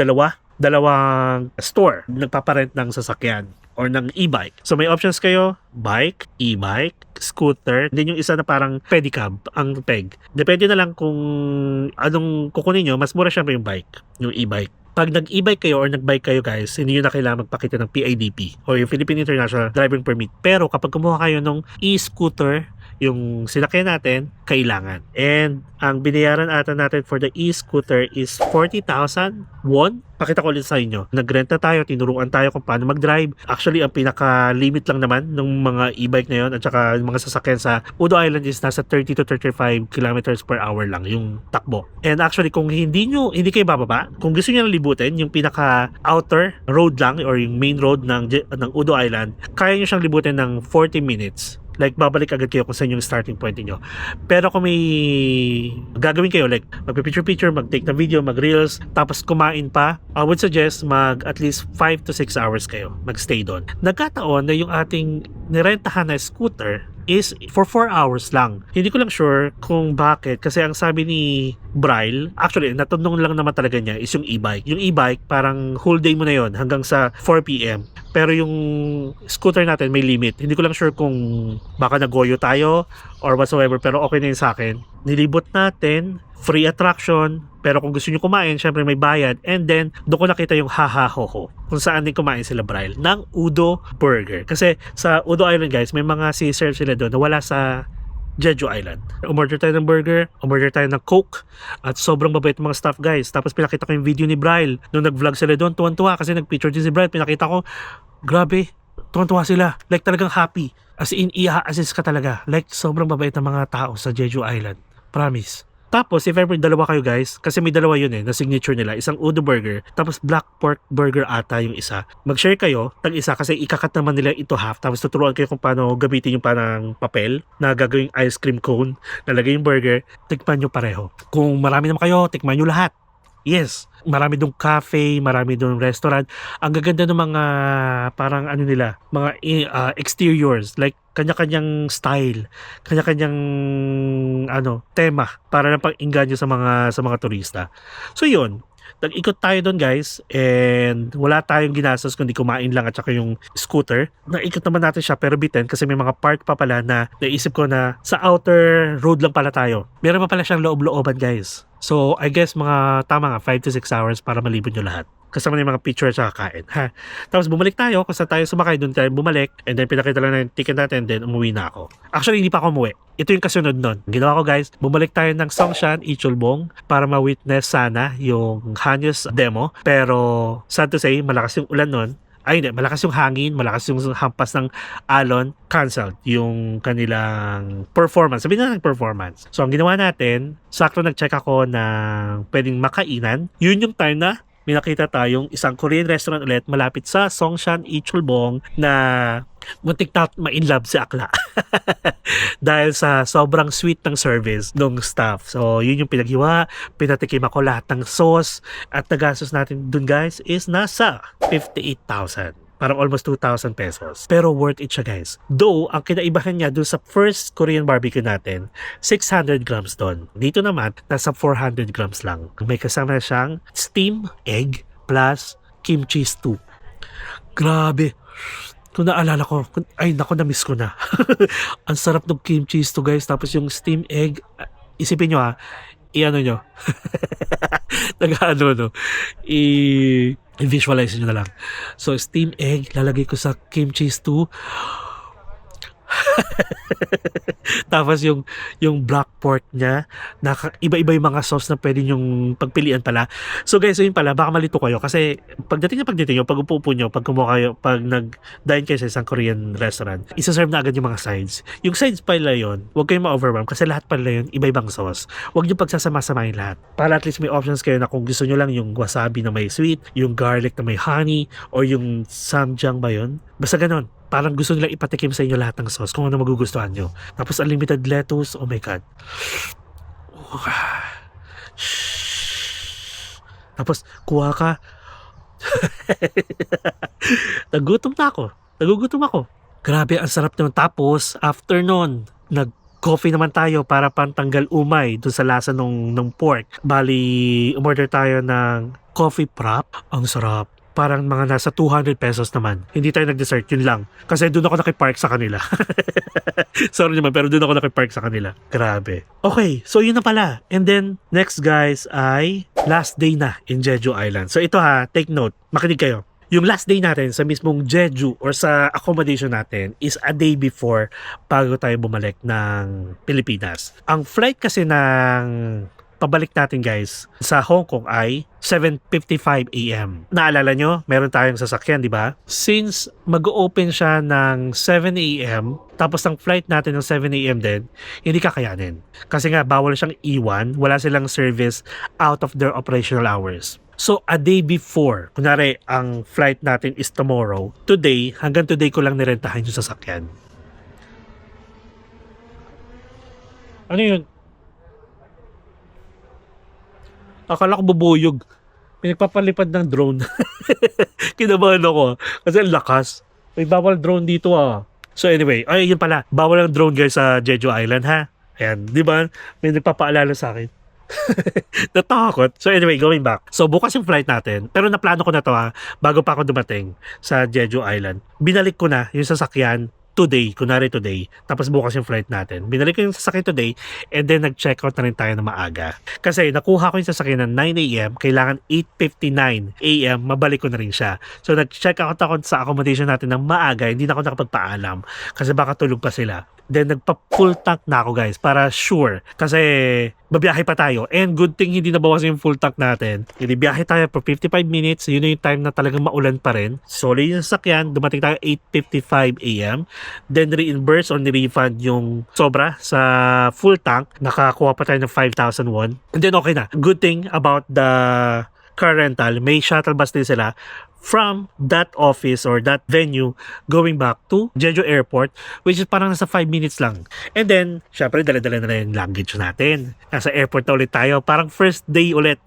dalawang store nagpaparent ng sasakyan or ng e-bike. So may options kayo, bike, e-bike, scooter, then yung isa na parang pedicab ang peg. Depende na lang kung anong kukunin nyo, mas mura syempre yung bike, yung e-bike. Pag nag-e-bike kayo or nag-bike kayo guys, hindi nyo na kailangan magpakita ng PIDP o yung Philippine International Driving Permit. Pero kapag kumuha kayo ng e-scooter, yung sinakyan natin, kailangan. And ang binayaran ata natin for the e-scooter is 40,000 won. Pakita ko ulit sa inyo. Nagrenta tayo, tinuruan tayo kung paano mag-drive. Actually, ang pinaka-limit lang naman ng mga e-bike na yun at saka yung mga sasakyan sa Udo Island is nasa 30 to 35 kilometers per hour lang yung takbo. And actually, kung hindi kayo bababa, kung gusto nyo na libutin, yung pinaka-outer road lang or yung main road ng Udo Island, kaya nyo siyang libutin ng 40 minutes. Like, babalik agad kayo kung saan yung starting point niyo. Pero kung may gagawin kayo, like, mag-picture-picture, mag-take na video, mag-reels, tapos kumain pa, I would suggest at least 5 to 6 hours kayo mag-stay doon. Nagkataon na yung ating nirentahan na scooter is for 4 hours lang. Hindi ko lang sure kung bakit kasi ang sabi ni Braille, actually natanong lang naman talaga niya is yung e-bike. Yung e-bike parang whole day mo na yon hanggang sa 4 PM. Pero yung scooter natin may limit. Hindi ko lang sure kung baka nagoyo tayo or whatsoever pero okay na yun sa akin. Nilibot natin, free attraction, pero kung gusto nyo kumain, syempre may bayad. And then, doon ko nakita yung haha-ho-ho. Kung saan din kumain sila, Braille, ng Udo Burger. Kasi sa Udo Island, guys, may mga si-serve sila doon na wala sa Jeju Island. Umorder tayo ng burger, umorder tayo ng Coke, at sobrang mabait mga staff, guys. Tapos pinakita ko yung video ni Braille. Nung nag-vlog sila doon, tuwan-tuwa kasi nag-picture din si Braille. Pinakita ko, grabe, tuwan-tuwa sila. Like talagang happy. As in, i-assist ka talaga. Like, sobrang mabait ng mga tao sa Jeju Island. Promise. Tapos, if ever dalawa kayo guys, kasi may dalawa yun na signature nila. Isang Udo Burger, tapos Black Pork Burger ata yung isa. Mag-share kayo, tag-isa kasi ikakat naman nila ito half, tapos tuturuan kayo kung paano gamitin yung parang papel na gagawing ice cream cone, nalagay yung burger, tikman nyo pareho. Kung marami naman kayo, tikman nyo lahat. Yes, marami dong cafe, marami dong restaurant. Ang gaganda ng mga parang ano nila, mga exteriors, like kanya-kanyang style, kanya-kanyang tema para lang pang-inganyo sa mga turista. So yun, nag-ikot tayo doon guys, and wala tayong ginastos kundi kumain lang at saka yung scooter. Naikot naman natin siya pero bitin kasi may mga part pa pala na naisip ko na sa outer road lang pala tayo. Meron pa pala siyang loob-looban guys. So I guess mga tama nga 5 to 6 hours para malibot nyo lahat. Kasama na yung mga picture at saka kain. Ha? Tapos bumalik tayo, kung saan tayo sumakay, doon tayo bumalik, and then pinakita lang na yung ticket natin, then umuwi na ako. Actually, hindi pa ako umuwi. Ito yung kasunod nun. Ginawa ko guys, bumalik tayo ng Songshan, Ichulbong, para ma-witness sana yung Hanyos demo. Pero, sad to say, malakas yung ulan nun. Ay hindi, malakas yung hangin, malakas yung hampas ng alon, canceled yung kanilang performance. Sabihin na ng performance. So, ang ginawa natin, sakto nag-check ako ng pwedeng makainan. Yun yung time na may nakita tayong isang Korean restaurant ulit malapit sa Songshan, Ichulbong na muntik na ma-inlove si Akla. Dahil sa sobrang sweet ng service ng staff. So, yun yung pinaghiwa. Pinatikim ako lahat ng sauce. At nagastos natin dun guys is nasa 58,000. Parang almost 2,000 pesos. Pero worth it siya guys. Though, ang kinaibahan niya dun sa first Korean barbecue natin, 600 grams doon. Dito naman, nasa 400 grams lang. May kasama na siyang steam egg plus kimchi stew. Grabe. Kung naalala ko, ay naku, na-miss ko na. Ang sarap ng kimchi stew guys. Tapos yung steam egg, isipin nyo i-ano nyo. I-visualize nyo na lang. So, steam egg, lalagay ko sa kimchi stew. Tapos yung black pork niya, iba-iba yung mga sauce na pwede nyong pagpilian pala. So guys, yun pala, baka malito kayo kasi pagdating nyo, pag upo nyo, pag kumuha kayo, pag nag-dine kayo sa isang Korean restaurant, isa-serve na agad yung mga sides. Yung sides pala yun, huwag kayong ma-overwhelm kasi lahat pala yun, iba-ibang sauce. Huwag nyo pagsasama-samahin lahat. Para at least may options kayo na kung gusto nyo lang yung wasabi na may sweet, yung garlic na may honey, or yung samjang ba yun? Basta ganon. Parang gusto nila ipatikim sa inyo lahat ng sauce kung ano magugustuhan nyo. Tapos unlimited lettuce, oh my god. Tapos kuha ka. Nagugutom ako. Grabe, ang sarap naman. Tapos after nun, coffee naman tayo para pantanggal umay dun sa lasa ng pork. Bali, umorder tayo ng coffee prop. Ang sarap. Parang mga nasa 200 pesos naman. Hindi tayo nag-dessert, yun lang. Kasi doon ako nakipark sa kanila. Sorry naman, pero doon ako nakipark sa kanila. Grabe. Okay, so yun na pala. And then, next guys ay last day na in Jeju Island. So ito take note. Makinig kayo. Yung last day natin sa mismong Jeju or sa accommodation natin is a day before bago tayo bumalik ng Pilipinas. Ang flight kasi ng pabalik natin guys sa Hong Kong ay 7:55 AM. Naalala nyo, meron tayong sasakyan, di ba? Since mag-open siya ng 7 AM, tapos ang flight natin ng 7 AM din, hindi kakayanin. Kasi nga, bawal siyang iwan, wala silang service out of their operational hours. So, a day before, kunwari, ang flight natin is tomorrow, hanggang today ko lang nirentahan yung sasakyan. Ano yun? Akala ko bubuyog. Pinagpapalipad ng drone. Kinabahan ako. Kasi ang lakas. May bawal drone dito So anyway, ay yun pala. Bawal ang drone guys sa Jeju Island Ayan, di ba? May nagpapaalala sa akin. Natakot. So anyway, going back. So bukas yung flight natin. Pero naplano ko na to bago pa ako dumating sa Jeju Island. Binalik ko na yung sasakyan today, kunwari today, tapos bukas yung flight natin. Binalik ko yung sasakyan today, and then nag-check out na rin tayo na maaga. Kasi nakuha ko yung sasakyan ng 9 AM, kailangan 8:59 AM, mabalik ko na rin siya. So nag-check out ako sa accommodation natin ng maaga, hindi na ako nakapagpaalam, kasi baka tulog pa sila. Then nagpa-full tank na ako guys para sure. Kasi babiyahe pa tayo. And good thing hindi nabawasan yung full tank natin. Hindi biyahe tayo for 55 minutes. Yun na yung time na talagang maulan pa rin. Solid yung sasakyan. Dumating tayo 8:55 a.m. Then reimburse or ni-refund yung sobra sa full tank. Nakakuha pa tayo ng 5,000 won. And then okay na. Good thing about the car rental, may shuttle bus din sila from that office or that venue going back to Jeju Airport, which is parang nasa 5 minutes lang. And then, syempre, dala-dala na yung luggage natin. Nasa airport na ulit tayo. Parang first day ulit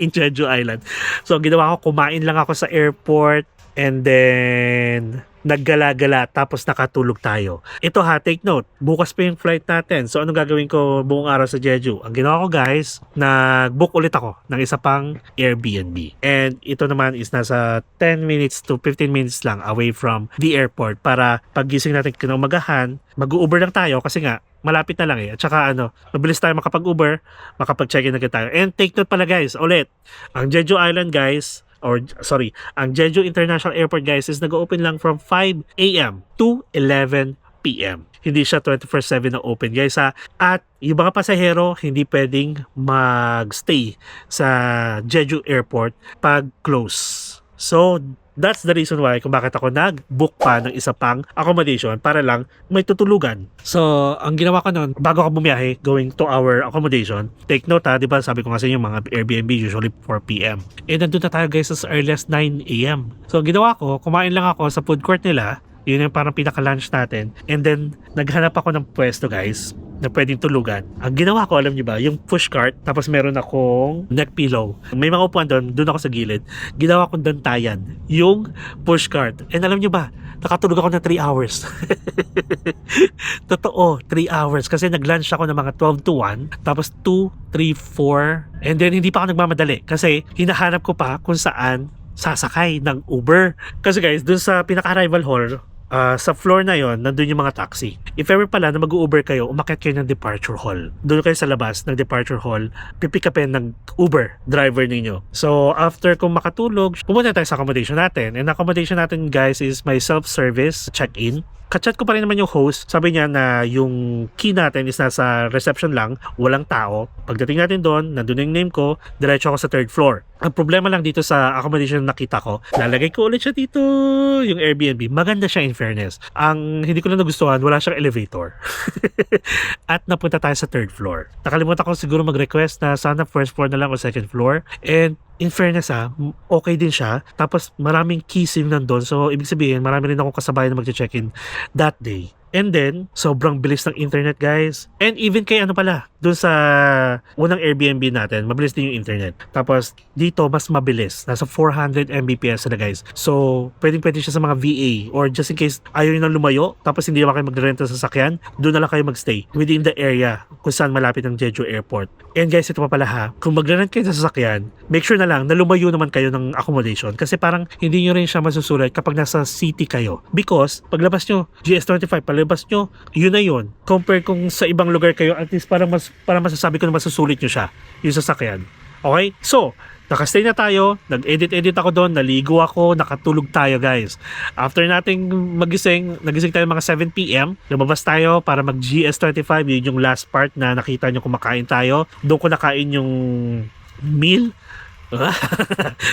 in Jeju Island. So, ang ginawa ko, kumain lang ako sa airport and then naggala-gala tapos nakatulog tayo. Ito ha, take note. Bukas pa yung flight natin. So, anong gagawin ko buong araw sa Jeju? Ang ginawa ko guys, nag-book ulit ako ng isa pang Airbnb. And ito naman is nasa 10 minutes to 15 minutes lang away from the airport para paggising natin kinaumagahan, mag-Uber lang tayo kasi nga, malapit na lang eh. At saka mabilis tayo makapag-Uber, makapag-check-in agad tayo. And take note pala guys, ulit, ang Jeju Island guys, ang Jeju International Airport guys is nag-open lang from 5 a.m. to 11 p.m. Hindi siya 24/7 na open guys ha. At yung mga pasahero hindi pwedeng mag-stay sa Jeju Airport pag close. So, that's the reason why kung bakit ako nag-book pa ng isa pang accommodation para lang may tutulugan. So, ang ginawa ko noon, bago ako bumiyahe going to our accommodation, take note ha, di ba sabi ko nga sa inyo, mga Airbnb usually 4 p.m. Eh, nandun na tayo guys as early as 9 a.m. So, ang ginawa ko, kumain lang ako sa food court nila, yun yung parang pinaka-lunch natin. And then, naghanap ako ng pwesto guys na pwedeng tulugan. Ang ginawa ko, alam niyo ba, yung push cart, tapos meron akong neck pillow. May mga upuan doon ako sa gilid. Ginawa kong dantayan, yung push cart. And alam niyo ba, nakatulog ako na 3 hours. Totoo, 3 hours. Kasi nag-lunch ako ng mga 12 to 1, tapos 2, 3, 4, and then hindi pa ako nagmamadali. Kasi hinahanap ko pa kung saan sasakay ng Uber. Kasi guys, dun sa pinaka-arrival hall, sa floor na yon, nandun yung mga taxi. If ever pala na mag-Uber kayo, umakyat kayo ng departure hall. Doon kayo sa labas ng departure hall, pipick upin ng Uber driver ninyo. So, after kung makatulog, pumunta tayo sa accommodation natin. And accommodation natin guys is may self-service check-in. Kachat ko pa rin naman yung host. Sabi niya na yung key natin is nasa reception lang, walang tao. Pagdating natin doon, nandun yung name ko, diretso ako sa 3rd floor. Ang problema lang dito sa accommodation na nakita ko, lalagay ko ulit siya dito, yung Airbnb. Maganda siya in fairness. Ang hindi ko lang nagustuhan, wala siyang elevator. At napunta tayo sa 3rd floor. Nakalimutan ko siguro mag-request na sana 1st floor na lang o 2nd floor. And in fairness okay din siya. Tapos maraming key sim nandun. So ibig sabihin, marami rin akong kasabayan na mag-check-in that day. And then, sobrang bilis ng internet guys. And even kay dun sa unang Airbnb natin, mabilis din yung internet. Tapos, dito, mas mabilis. Nasa 400 Mbps na guys. So, pwede siya sa mga VA or just in case ayaw nyo na lumayo, tapos hindi naman kayo mag-rent sa sasakyan, doon na lang kayo magstay within the area kung saan malapit ang Jeju Airport. And guys, ito pa pala ha, kung mag-rent kayo sa sasakyan, make sure na lang na lumayo naman kayo ng accommodation kasi parang hindi nyo rin siya masusulat kapag nasa city kayo. Because, paglabas nyo, GS25, palabas nyo, yun na yun. Compare kung sa ibang lugar kayo, at least para masasabi ko na masusulit nyo siya, yung sasakyan. Okay? So, nakastay na tayo, nag-edit ako doon, naligo ako, nakatulog tayo guys. After nating nagising tayo mga 7 p.m, lumabas tayo para mag GS25, yun yung last part na nakita nyo kumakain tayo. Doon ko nakain yung meal.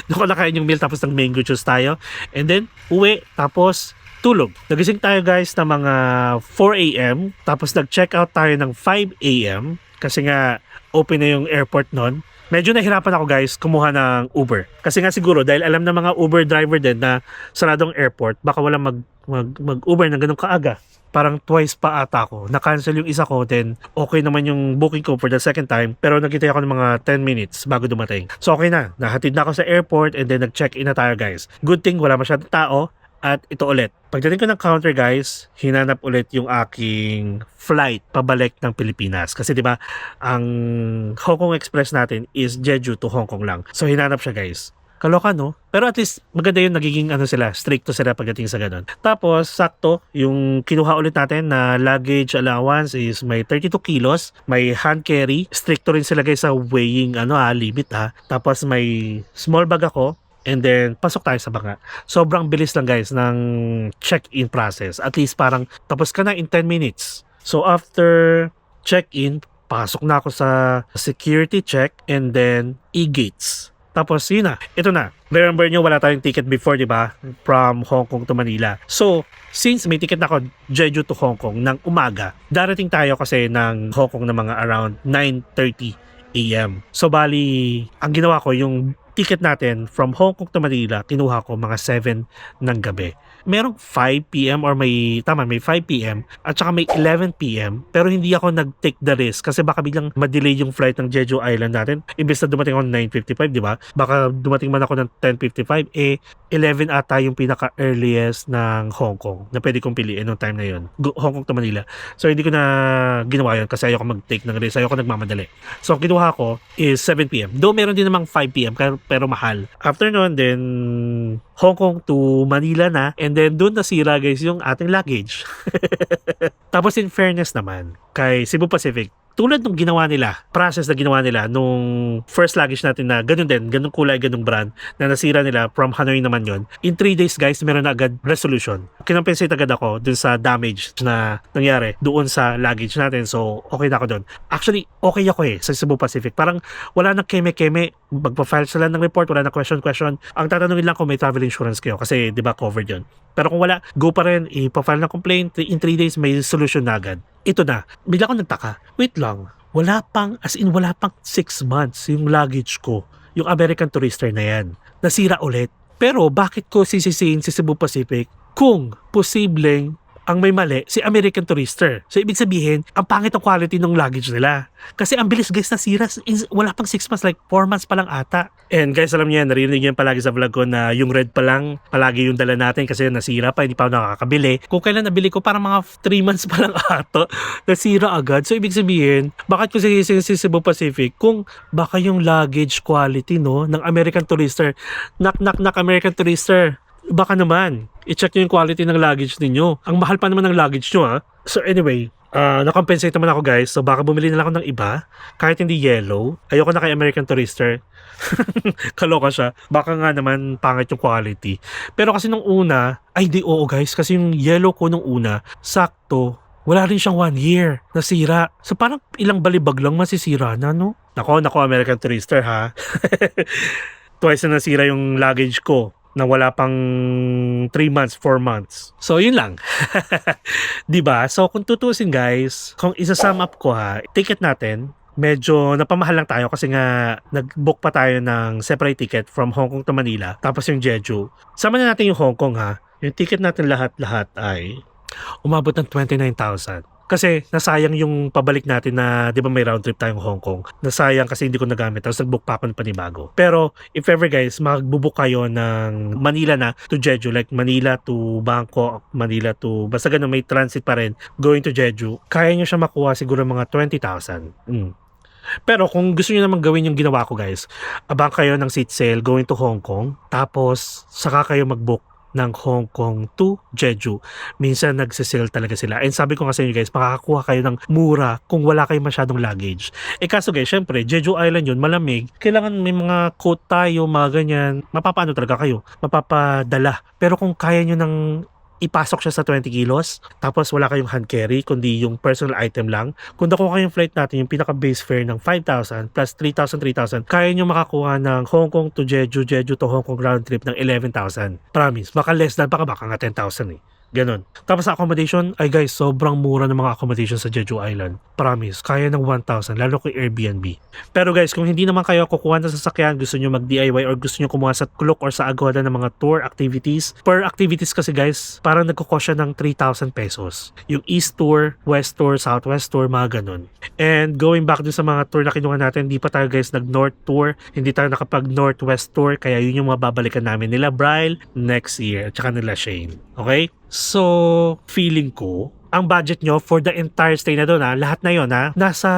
Doon ko nakain yung meal tapos ng mango juice tayo. And then, uwi, tapos tulog. Nagising tayo guys na mga 4 a.m. Tapos nag-check out tayo ng 5 a.m. Kasi nga open na yung airport nun. Medyo nahirapan ako guys kumuha ng Uber. Kasi nga siguro dahil alam na mga Uber driver din na saradong airport, baka walang mag-Uber na ganun kaaga. Parang twice pa ata ako. Na-cancel yung isa ko, then okay naman yung booking ko for the second time. Pero nagkitay ako ng mga 10 minutes bago dumating. So okay na. Nahatid na ako sa airport and then nag-check-in na tayo guys. Good thing wala masyadong tao. At ito ulit, pagdating ko ng counter guys, hinanap ulit yung aking flight pabalik ng Pilipinas. Kasi 'di ba, ang Hong Kong Express natin is Jeju to Hong Kong lang. So hinanap siya guys. Kaloka no? Pero at least maganda yung nagiging stricto sila pagdating sa ganun. Tapos sakto, yung kinuha ulit natin na luggage allowance is may 32 kilos, may hand carry, stricto rin sila guys sa weighing limit ha. Tapos may small bag ako. And then, pasok tayo sa banga. Sobrang bilis lang guys ng check-in process. At least parang tapos ka na in 10 minutes. So after check-in, pasok na ako sa security check and then e-gates. Tapos yun na, ito na. Remember nyo, wala tayong ticket before, di ba? From Hong Kong to Manila. So, since may ticket na ako Jeju to Hong Kong ng umaga, darating tayo kasi ng Hong Kong na mga around 9:30 a.m. So, bali, ang ginawa ko, yung ticket natin from Hong Kong to Manila, kinuha ko mga 7 ng gabi. Merong 5 p.m. or may 5 p.m. at saka may 11 p.m. pero hindi ako nag-take the risk kasi baka biglang ma-delay yung flight ng Jeju Island natin. Imbes na dumating ako ng 9:55, di ba? Baka dumating man ako ng 10:55, 11 ata yung pinaka-earliest ng Hong Kong na pwede kong piliin noong time na yun. Hong Kong to Manila. So, hindi ko na ginawa yun kasi ayoko mag-take ng risk. Ayoko nagmamadali. So, ang kinuha ko is 7 p.m. Though meron din namang 5 p.m. pero mahal. After nun, then Hong Kong to Manila na, and then doon nasira guys yung ating luggage. Tapos in fairness naman, kay Cebu Pacific, tulad nung ginawa nila, process na ginawa nila nung first luggage natin na ganun din, ganung kulay, ganung brand na nasira nila from Hanoi naman yon. In 3 days guys, meron na agad resolution. Kinompensate agad ako dun sa damage na nangyari doon sa luggage natin. So, okay na ako dun. Actually, okay ako sa Cebu Pacific. Parang wala nang keme-keme. Magpa-file sila ng report, wala na question. Ang tatanungin lang kung may travel insurance kayo kasi di ba covered yun. Pero kung wala, go pa rin, ipa-file ng complaint. In 3 days, may solution na agad. Ito na, bigla ko nagtaka. Wait lang, wala pang 6 months yung luggage ko. Yung American Tourister na yan. Nasira ulit. Pero bakit ko sisisihin si Cebu Pacific kung posibleng ang may mali si American Tourister? So ibig sabihin, ang pangit ang quality ng luggage nila. Kasi ang bilis guys nasira, wala pang 6 months, like 4 months pa lang ata. And guys, alam niyo yan, narinig niyo yan palagi sa vlog ko na yung red pa lang, palagi yung dala natin kasi nasira pa, hindi pa ako nakakabili. Kung kailan nabili ko, parang mga 3 months pa lang ata, nasira agad. So ibig sabihin, bakit ko sisisihin si Cebu Pacific kung baka yung luggage quality ng American Tourister, knock American Tourister, baka naman, i-check nyo yung quality ng luggage ninyo. Ang mahal pa naman ng luggage nyo ha. So anyway, na-compensate naman ako guys. So baka bumili na lang ako ng iba. Kahit hindi yellow. Ayoko na kay American Tourister. Kaloka siya. Baka nga naman pangit yung quality. Pero kasi nung una, oo guys. Kasi yung yellow ko nung una, sakto. Wala rin siyang 1 year. Nasira. So parang ilang balibag lang masisira na no? Nako American Tourister ha. Twice na nasira yung luggage ko na wala pang 3 months, 4 months. So, yun lang. Diba? So, kung tutusin guys, kung isa-sum up ko ticket natin, medyo napamahal lang tayo kasi nga nag-book pa tayo ng separate ticket from Hong Kong to Manila. Tapos yung Jeju. Sama na natin yung Hong Kong Yung ticket natin lahat-lahat ay umabot ng 29,000. Kasi nasayang yung pabalik natin na, di ba may round trip tayong Hong Kong. Nasayang kasi hindi ko nagamit. Tapos nag-book pa ako ng panibago. Pero if ever guys, mag-book kayo ng Manila na to Jeju. Like Manila to Bangkok, Manila to, basta ganun may transit pa rin going to Jeju. Kaya nyo siya makuha siguro mga 20,000. Pero kung gusto niyo naman gawin yung ginawa ko guys, abang kayo ng seat sale going to Hong Kong. Tapos saka kayo mag-book ng Hong Kong to Jeju. Minsan nagsisale talaga sila. And sabi ko nga sa inyo guys, makakakuha kayo ng mura kung wala kayo masyadong luggage. Kaso guys, syempre, Jeju Island yun, malamig. Kailangan may mga coat tayo, mga ganyan. Mapapaano talaga kayo? Mapapadala. Pero kung kaya nyo ng ipasok siya sa 20 kilos, tapos wala kayong hand carry, kundi yung personal item lang. Kung nakuha kayong flight natin, yung pinaka-base fare ng 5,000 plus 3,000, kaya nyo makakuha ng Hong Kong to Jeju, Jeju to Hong Kong round trip ng 11,000. Promise, baka less than, baka nga 10,000 Ganon. Tapos sa accommodation, ay guys, sobrang mura ng mga accommodation sa Jeju Island. Promise, kaya ng 1,000, lalo kung Airbnb. Pero guys, kung hindi naman kayo kukuha ng sasakyan, gusto nyo mag-DIY or gusto nyo kumuha sa Klook or sa Agoda ng mga tour activities. Per activities kasi guys, parang nagkukosya ng 3,000 pesos. Yung East Tour, West Tour, Southwest Tour, mga ganon. And going back dun sa mga tour na kinuha natin, hindi pa tayo guys nag-North Tour, hindi tayo nakapag-Northwest Tour, kaya yun yung mababalikan namin nila Bryle next year, at saka nila Shane. Okay? So, feeling ko, ang budget nyo for the entire stay na doon lahat na yun nasa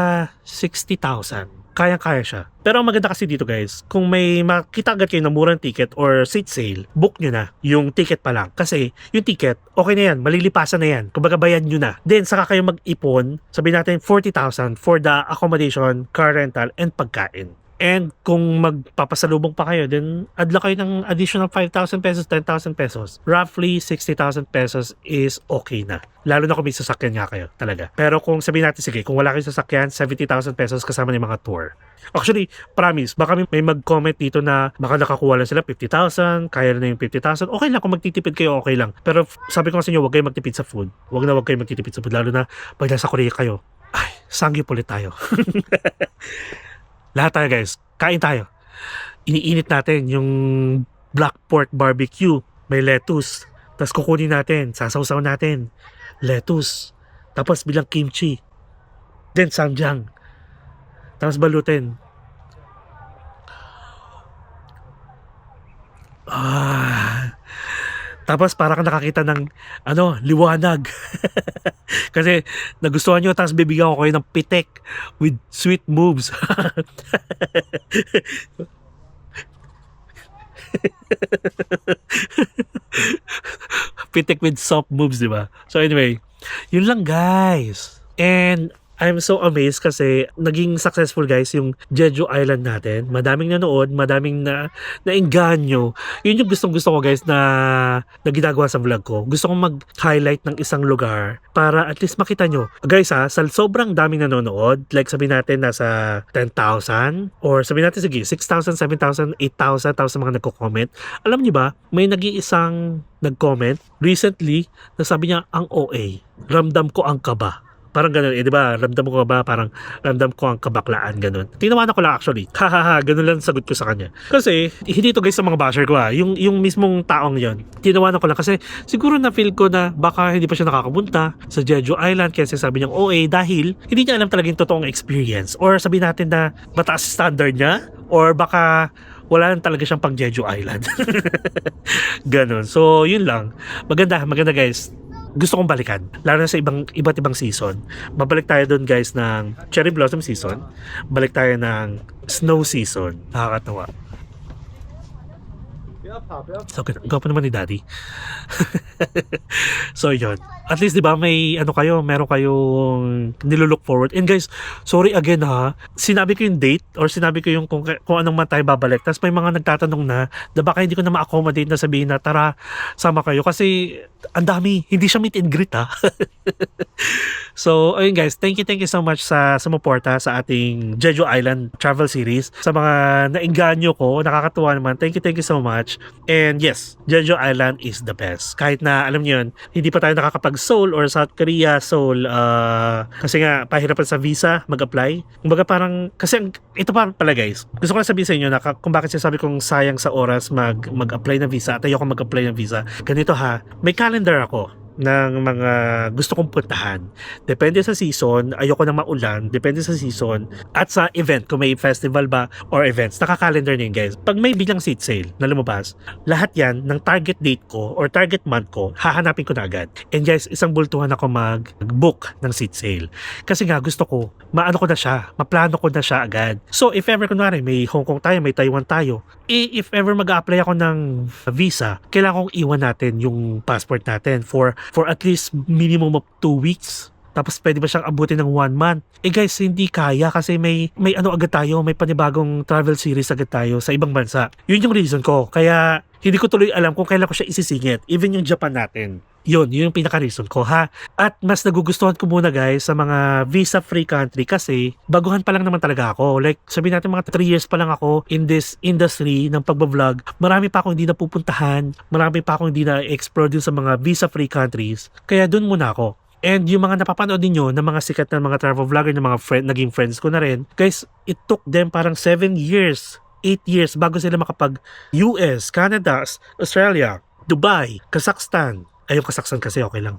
60,000. Kayang-kaya siya. Pero ang maganda kasi dito guys, kung may makita agad kayo ng murang ticket or seat sale, book nyo na yung ticket pa lang. Kasi yung ticket, okay na yan, malilipasan na yan. Kumbaga bayad nyo na. Then saka kayo mag-ipon, sabihin natin 40,000 for the accommodation, car rental, and pagkain. And kung magpapasalubong pa kayo, then adla kayo ng additional 5,000 pesos, 10,000 pesos. Roughly 60,000 pesos is okay na. Lalo na kung may sasakyan nga kayo talaga. Pero kung sabihin natin, sige, kung wala kayong sasakyan, 70,000 pesos kasama ng mga tour. Actually, promise, baka may mag-comment dito na baka nakakuha lang sila 50,000, kaya na yung 50,000. Okay lang, kung magtitipid kayo, okay lang. Pero sabi ko sa inyo, huwag kayo magtipid sa food. Huwag kayo magtitipid sa food, lalo na pag nasa Korea kayo. Ay, sangyup ulit tayo. Lahat tayo guys, kain tayo. Iniinit natin yung black pork barbecue, may lettuce. Tapos kukunin natin, sasawsaw natin, lettuce. Tapos bilang kimchi. Then samjang. Tapos balutin. Tapos para kang nakakita ng liwanag. Kasi nagustuhan nyo, tapos bibigyan ko kayo ng pitek with sweet moves. Pitek with soft moves, di ba? So anyway, yun lang guys. And I'm so amazed kasi naging successful guys yung Jeju Island natin. Madaming nanood, madaming naengganyo. Yun yung gustong-gusto ko guys na ginagawa sa vlog ko. Gusto kong mag-highlight ng isang lugar para at least makita nyo. Guys sa sobrang daming nanonood, like sabihin natin nasa 10,000 or sabihin natin sige 6,000, 7,000, 8,000 tapos mga nagko-comment. Alam niyo ba, may nag-iisang nag-comment recently na sabi niya ang OA. Ramdam ko ang kaba. Parang ganun, di ba? Ramdam ko ba? Parang ramdam ko ang kabaklaan, ganun. Tinawanan ko lang actually. Hahaha, ganun lang sagot ko sa kanya. Kasi, hindi to guys sa mga basher ko Yung mismong taong yon. Tinawanan ko lang kasi siguro na feel ko na baka hindi pa siya nakakapunta sa Jeju Island kasi sabi niyang OA dahil hindi niya alam talaga yung totoong experience. Or sabihin natin na mataas standard niya or baka wala lang talaga siyang pang Jeju Island. Ganun. So, yun lang. Maganda guys. Gusto kong balikan, lalo na sa iba't ibang season. Babalik tayo doon guys ng cherry blossom season, balik tayo ng snow season. Nakakatawa. So, gwapo naman ni Daddy. So, yun. At least, di ba, may meron kayong nilulook forward. And guys, sorry again sinabi ko yung date or sinabi ko yung kung anong man tayo babalik. Tapos may mga nagtatanong na baka hindi ko na ma-accommodate na sabihin na tara, sama kayo. Kasi, ang dami. Hindi siya meet and greet So, ayun guys, thank you so much sa sumuporta sa ating Jeju Island travel series. Sa mga naengganyo ko, nakakatuwa naman. Thank you so much. And yes, Jeju Island is the best. Kahit na, alam niyo yun, hindi pa tayo nakakapag-Seoul or South Korea, Seoul, kasi nga, pahirapan sa visa, mag-apply. Kumbaga parang, kasi ito pa pala guys, gusto ko lang sabihin sa inyo na kung bakit sinasabi kong sayang sa oras mag-apply ng visa at ayoko mag-apply ng visa. Ganito may calendar ako ng mga gusto kong puntahan. Depende sa season, ayoko na maulan, depende sa season at sa event, kung may festival ba or events, naka-calendar na yun guys. Pag may biglang seat sale na lumabas, lahat yan ng target date ko or target month ko, hahanapin ko na agad. And guys, isang bultuhan ako mag-book ng seat sale. Kasi nga gusto ko, maano ko na siya, maplano ko na siya agad. So if ever kunwari may Hong Kong tayo, may Taiwan tayo, if ever mag-a-apply ako ng visa, kailangan kong iwan natin yung passport natin for at least minimum of 2 weeks. Tapos pwede ba siyang abutin ng 1 month? Guys, hindi kaya kasi may agad tayo, may panibagong travel series agad tayo sa ibang bansa. Yun yung reason ko. Kaya hindi ko tuloy alam kung kailan ko siya isisingit. Even yung Japan natin. Yun yung pinaka-reason ko At mas nagugustuhan ko muna guys sa mga visa-free country kasi baguhan pa lang naman talaga ako. Like sabihin natin mga 3 years pa lang ako in this industry ng pagbablog. Marami pa akong hindi napupuntahan. Marami pa akong hindi na-explore dun sa mga visa-free countries. Kaya dun muna ako. And yung mga napapanood ninyo ng mga sikat na mga travel vlogger, ng mga naging friends ko na rin, guys, it took them parang 7 years, 8 years bago sila makapag US, Canada, Australia, Dubai, Kazakhstan. Yung Kazakhstan kasi okay lang.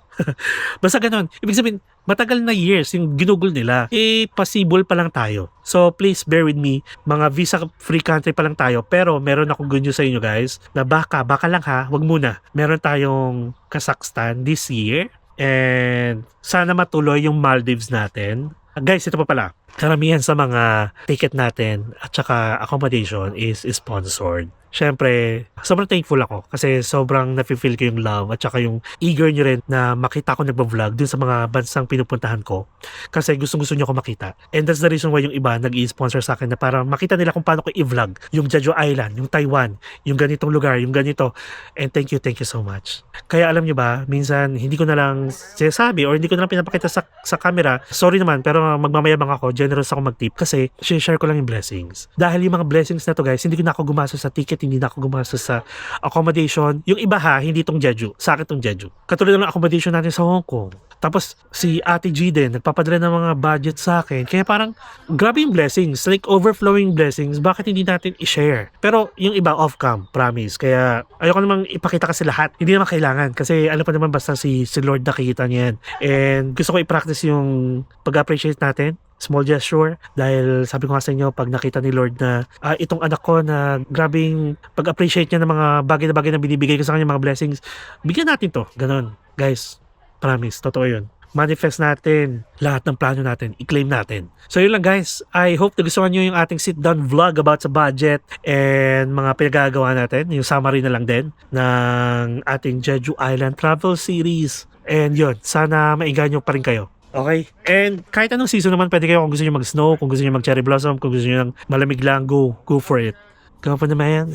Basta ganun. Ibig sabihin, matagal na years yung ginugol nila. Possible pa lang tayo. So please bear with me. Mga visa-free country pa lang tayo. Pero meron akong good news sa inyo guys. Na baka lang wag muna. Meron tayong Kazakhstan this year. And sana matuloy yung Maldives natin. Guys, ito pa pala. karamihan sa mga ticket natin at saka accommodation is sponsored. Siyempre, sobrang thankful ako kasi sobrang nafe-feel ko yung love at saka yung eager nyo rin na makita ko nagbablog dun sa mga bansang pinupuntahan ko kasi gustong-gusto nyo ako makita. And that's the reason why yung iba nag-i-sponsor sa akin na para makita nila kung paano ko i-vlog yung Jeju Island, yung Taiwan, yung ganitong lugar, yung ganito. And thank you so much. Kaya alam nyo ba, minsan hindi ko na lang sinasabi or hindi ko na lang pinapakita sa camera. Sorry naman, pero magmamayabang ako, generous ako mag-tip kasi share ko lang yung blessings. Dahil yung mga blessings na to guys, hindi ko na ako gumastos sa ticket, hindi na ako gumastos sa accommodation. Yung iba ha, hindi tong Jeju. Sa akin tong Jeju. Katulad ng accommodation natin sa Hong Kong. Tapos si Ate G din, nagpapadala ng mga budget sa akin. Kaya parang grabe yung blessings. Like overflowing blessings. Bakit hindi natin i-share? Pero yung iba off-cam, promise. Kaya ayoko namang ipakita kasi lahat. Hindi naman kailangan. Kasi alam pa naman basta si Lord nakikita niya yan. And gusto ko i-practice yung pag-appreciate natin. Small gesture dahil sabi ko nga sa inyo pag nakita ni Lord na itong anak ko na grabing pag-appreciate niya ng mga bagay na binibigay ko sa kanya, mga blessings, bigyan natin to, ganon guys, promise, totoo yun. Manifest natin lahat ng plano natin, i-claim natin. So yun lang guys, I hope nagustuhan nyo yung ating sit down vlog about sa budget and mga pinagagawa natin, yung summary na lang din ng ating Jeju Island travel series. And yun, sana maiganyo pa rin kayo. Okay? And kahit anong season naman, pwede kayo kung gusto nyo mag-snow, kung gusto nyo mag-cherry blossom, kung gusto nyo ng malamig lang, go for it. Kaya pa naman yan.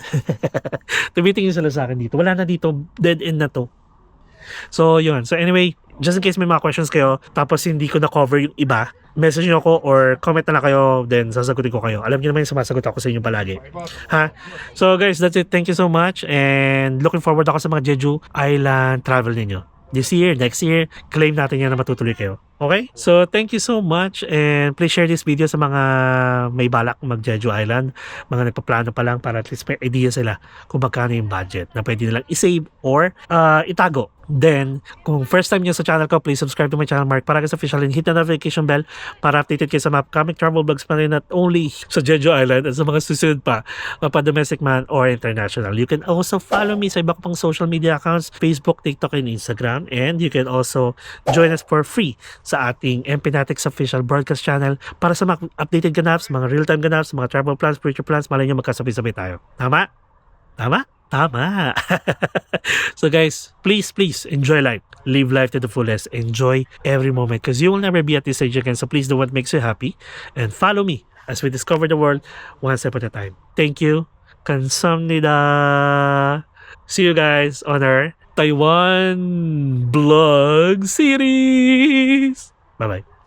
Tumitingin sila sa akin dito. Wala na dito. Dead end na to. So, yun. So, anyway, just in case may mga questions kayo, tapos hindi ko na-cover yung iba, message nyo ako or comment na lang kayo, then sasagutin ko kayo. Alam nyo naman yung sumasagot ako sa inyo palagi. Ha? So, guys, that's it. Thank you so much. And looking forward ako sa mga Jeju Island travel ninyo. This year, next year, claim natin yan na matutuloy kayo. Okay? So, thank you so much and please share this video sa mga may balak mag Jeju Island, mga nagpaplano pa lang para at least may idea sila kung magkano yung budget na pwede nilang isave or itago. Then, kung first time nyo sa channel ko, please subscribe to my channel, Mark Paragas Official, and hit the notification bell para updated kayo sa mga upcoming travel vlogs pa rin, not only sa Jeju Island at sa mga susunod pa, mapa-domestic man or international. You can also follow me sa iba ko pang social media accounts, Facebook, TikTok, and Instagram. And you can also join us for free sa ating Empinatics Official broadcast channel para sa mga updated ganaps, mga real-time ganaps, mga travel plans, future plans, malay nyo magkasabay-sabay tayo. Tama? Tama? Tama. So guys, please enjoy life. Live life to the fullest. Enjoy every moment because you will never be at this stage again. So please do what makes you happy and follow me as we discover the world one step at a time. Thank you. Kamsahamnida. See you guys on our Taiwan vlog series. Bye-bye.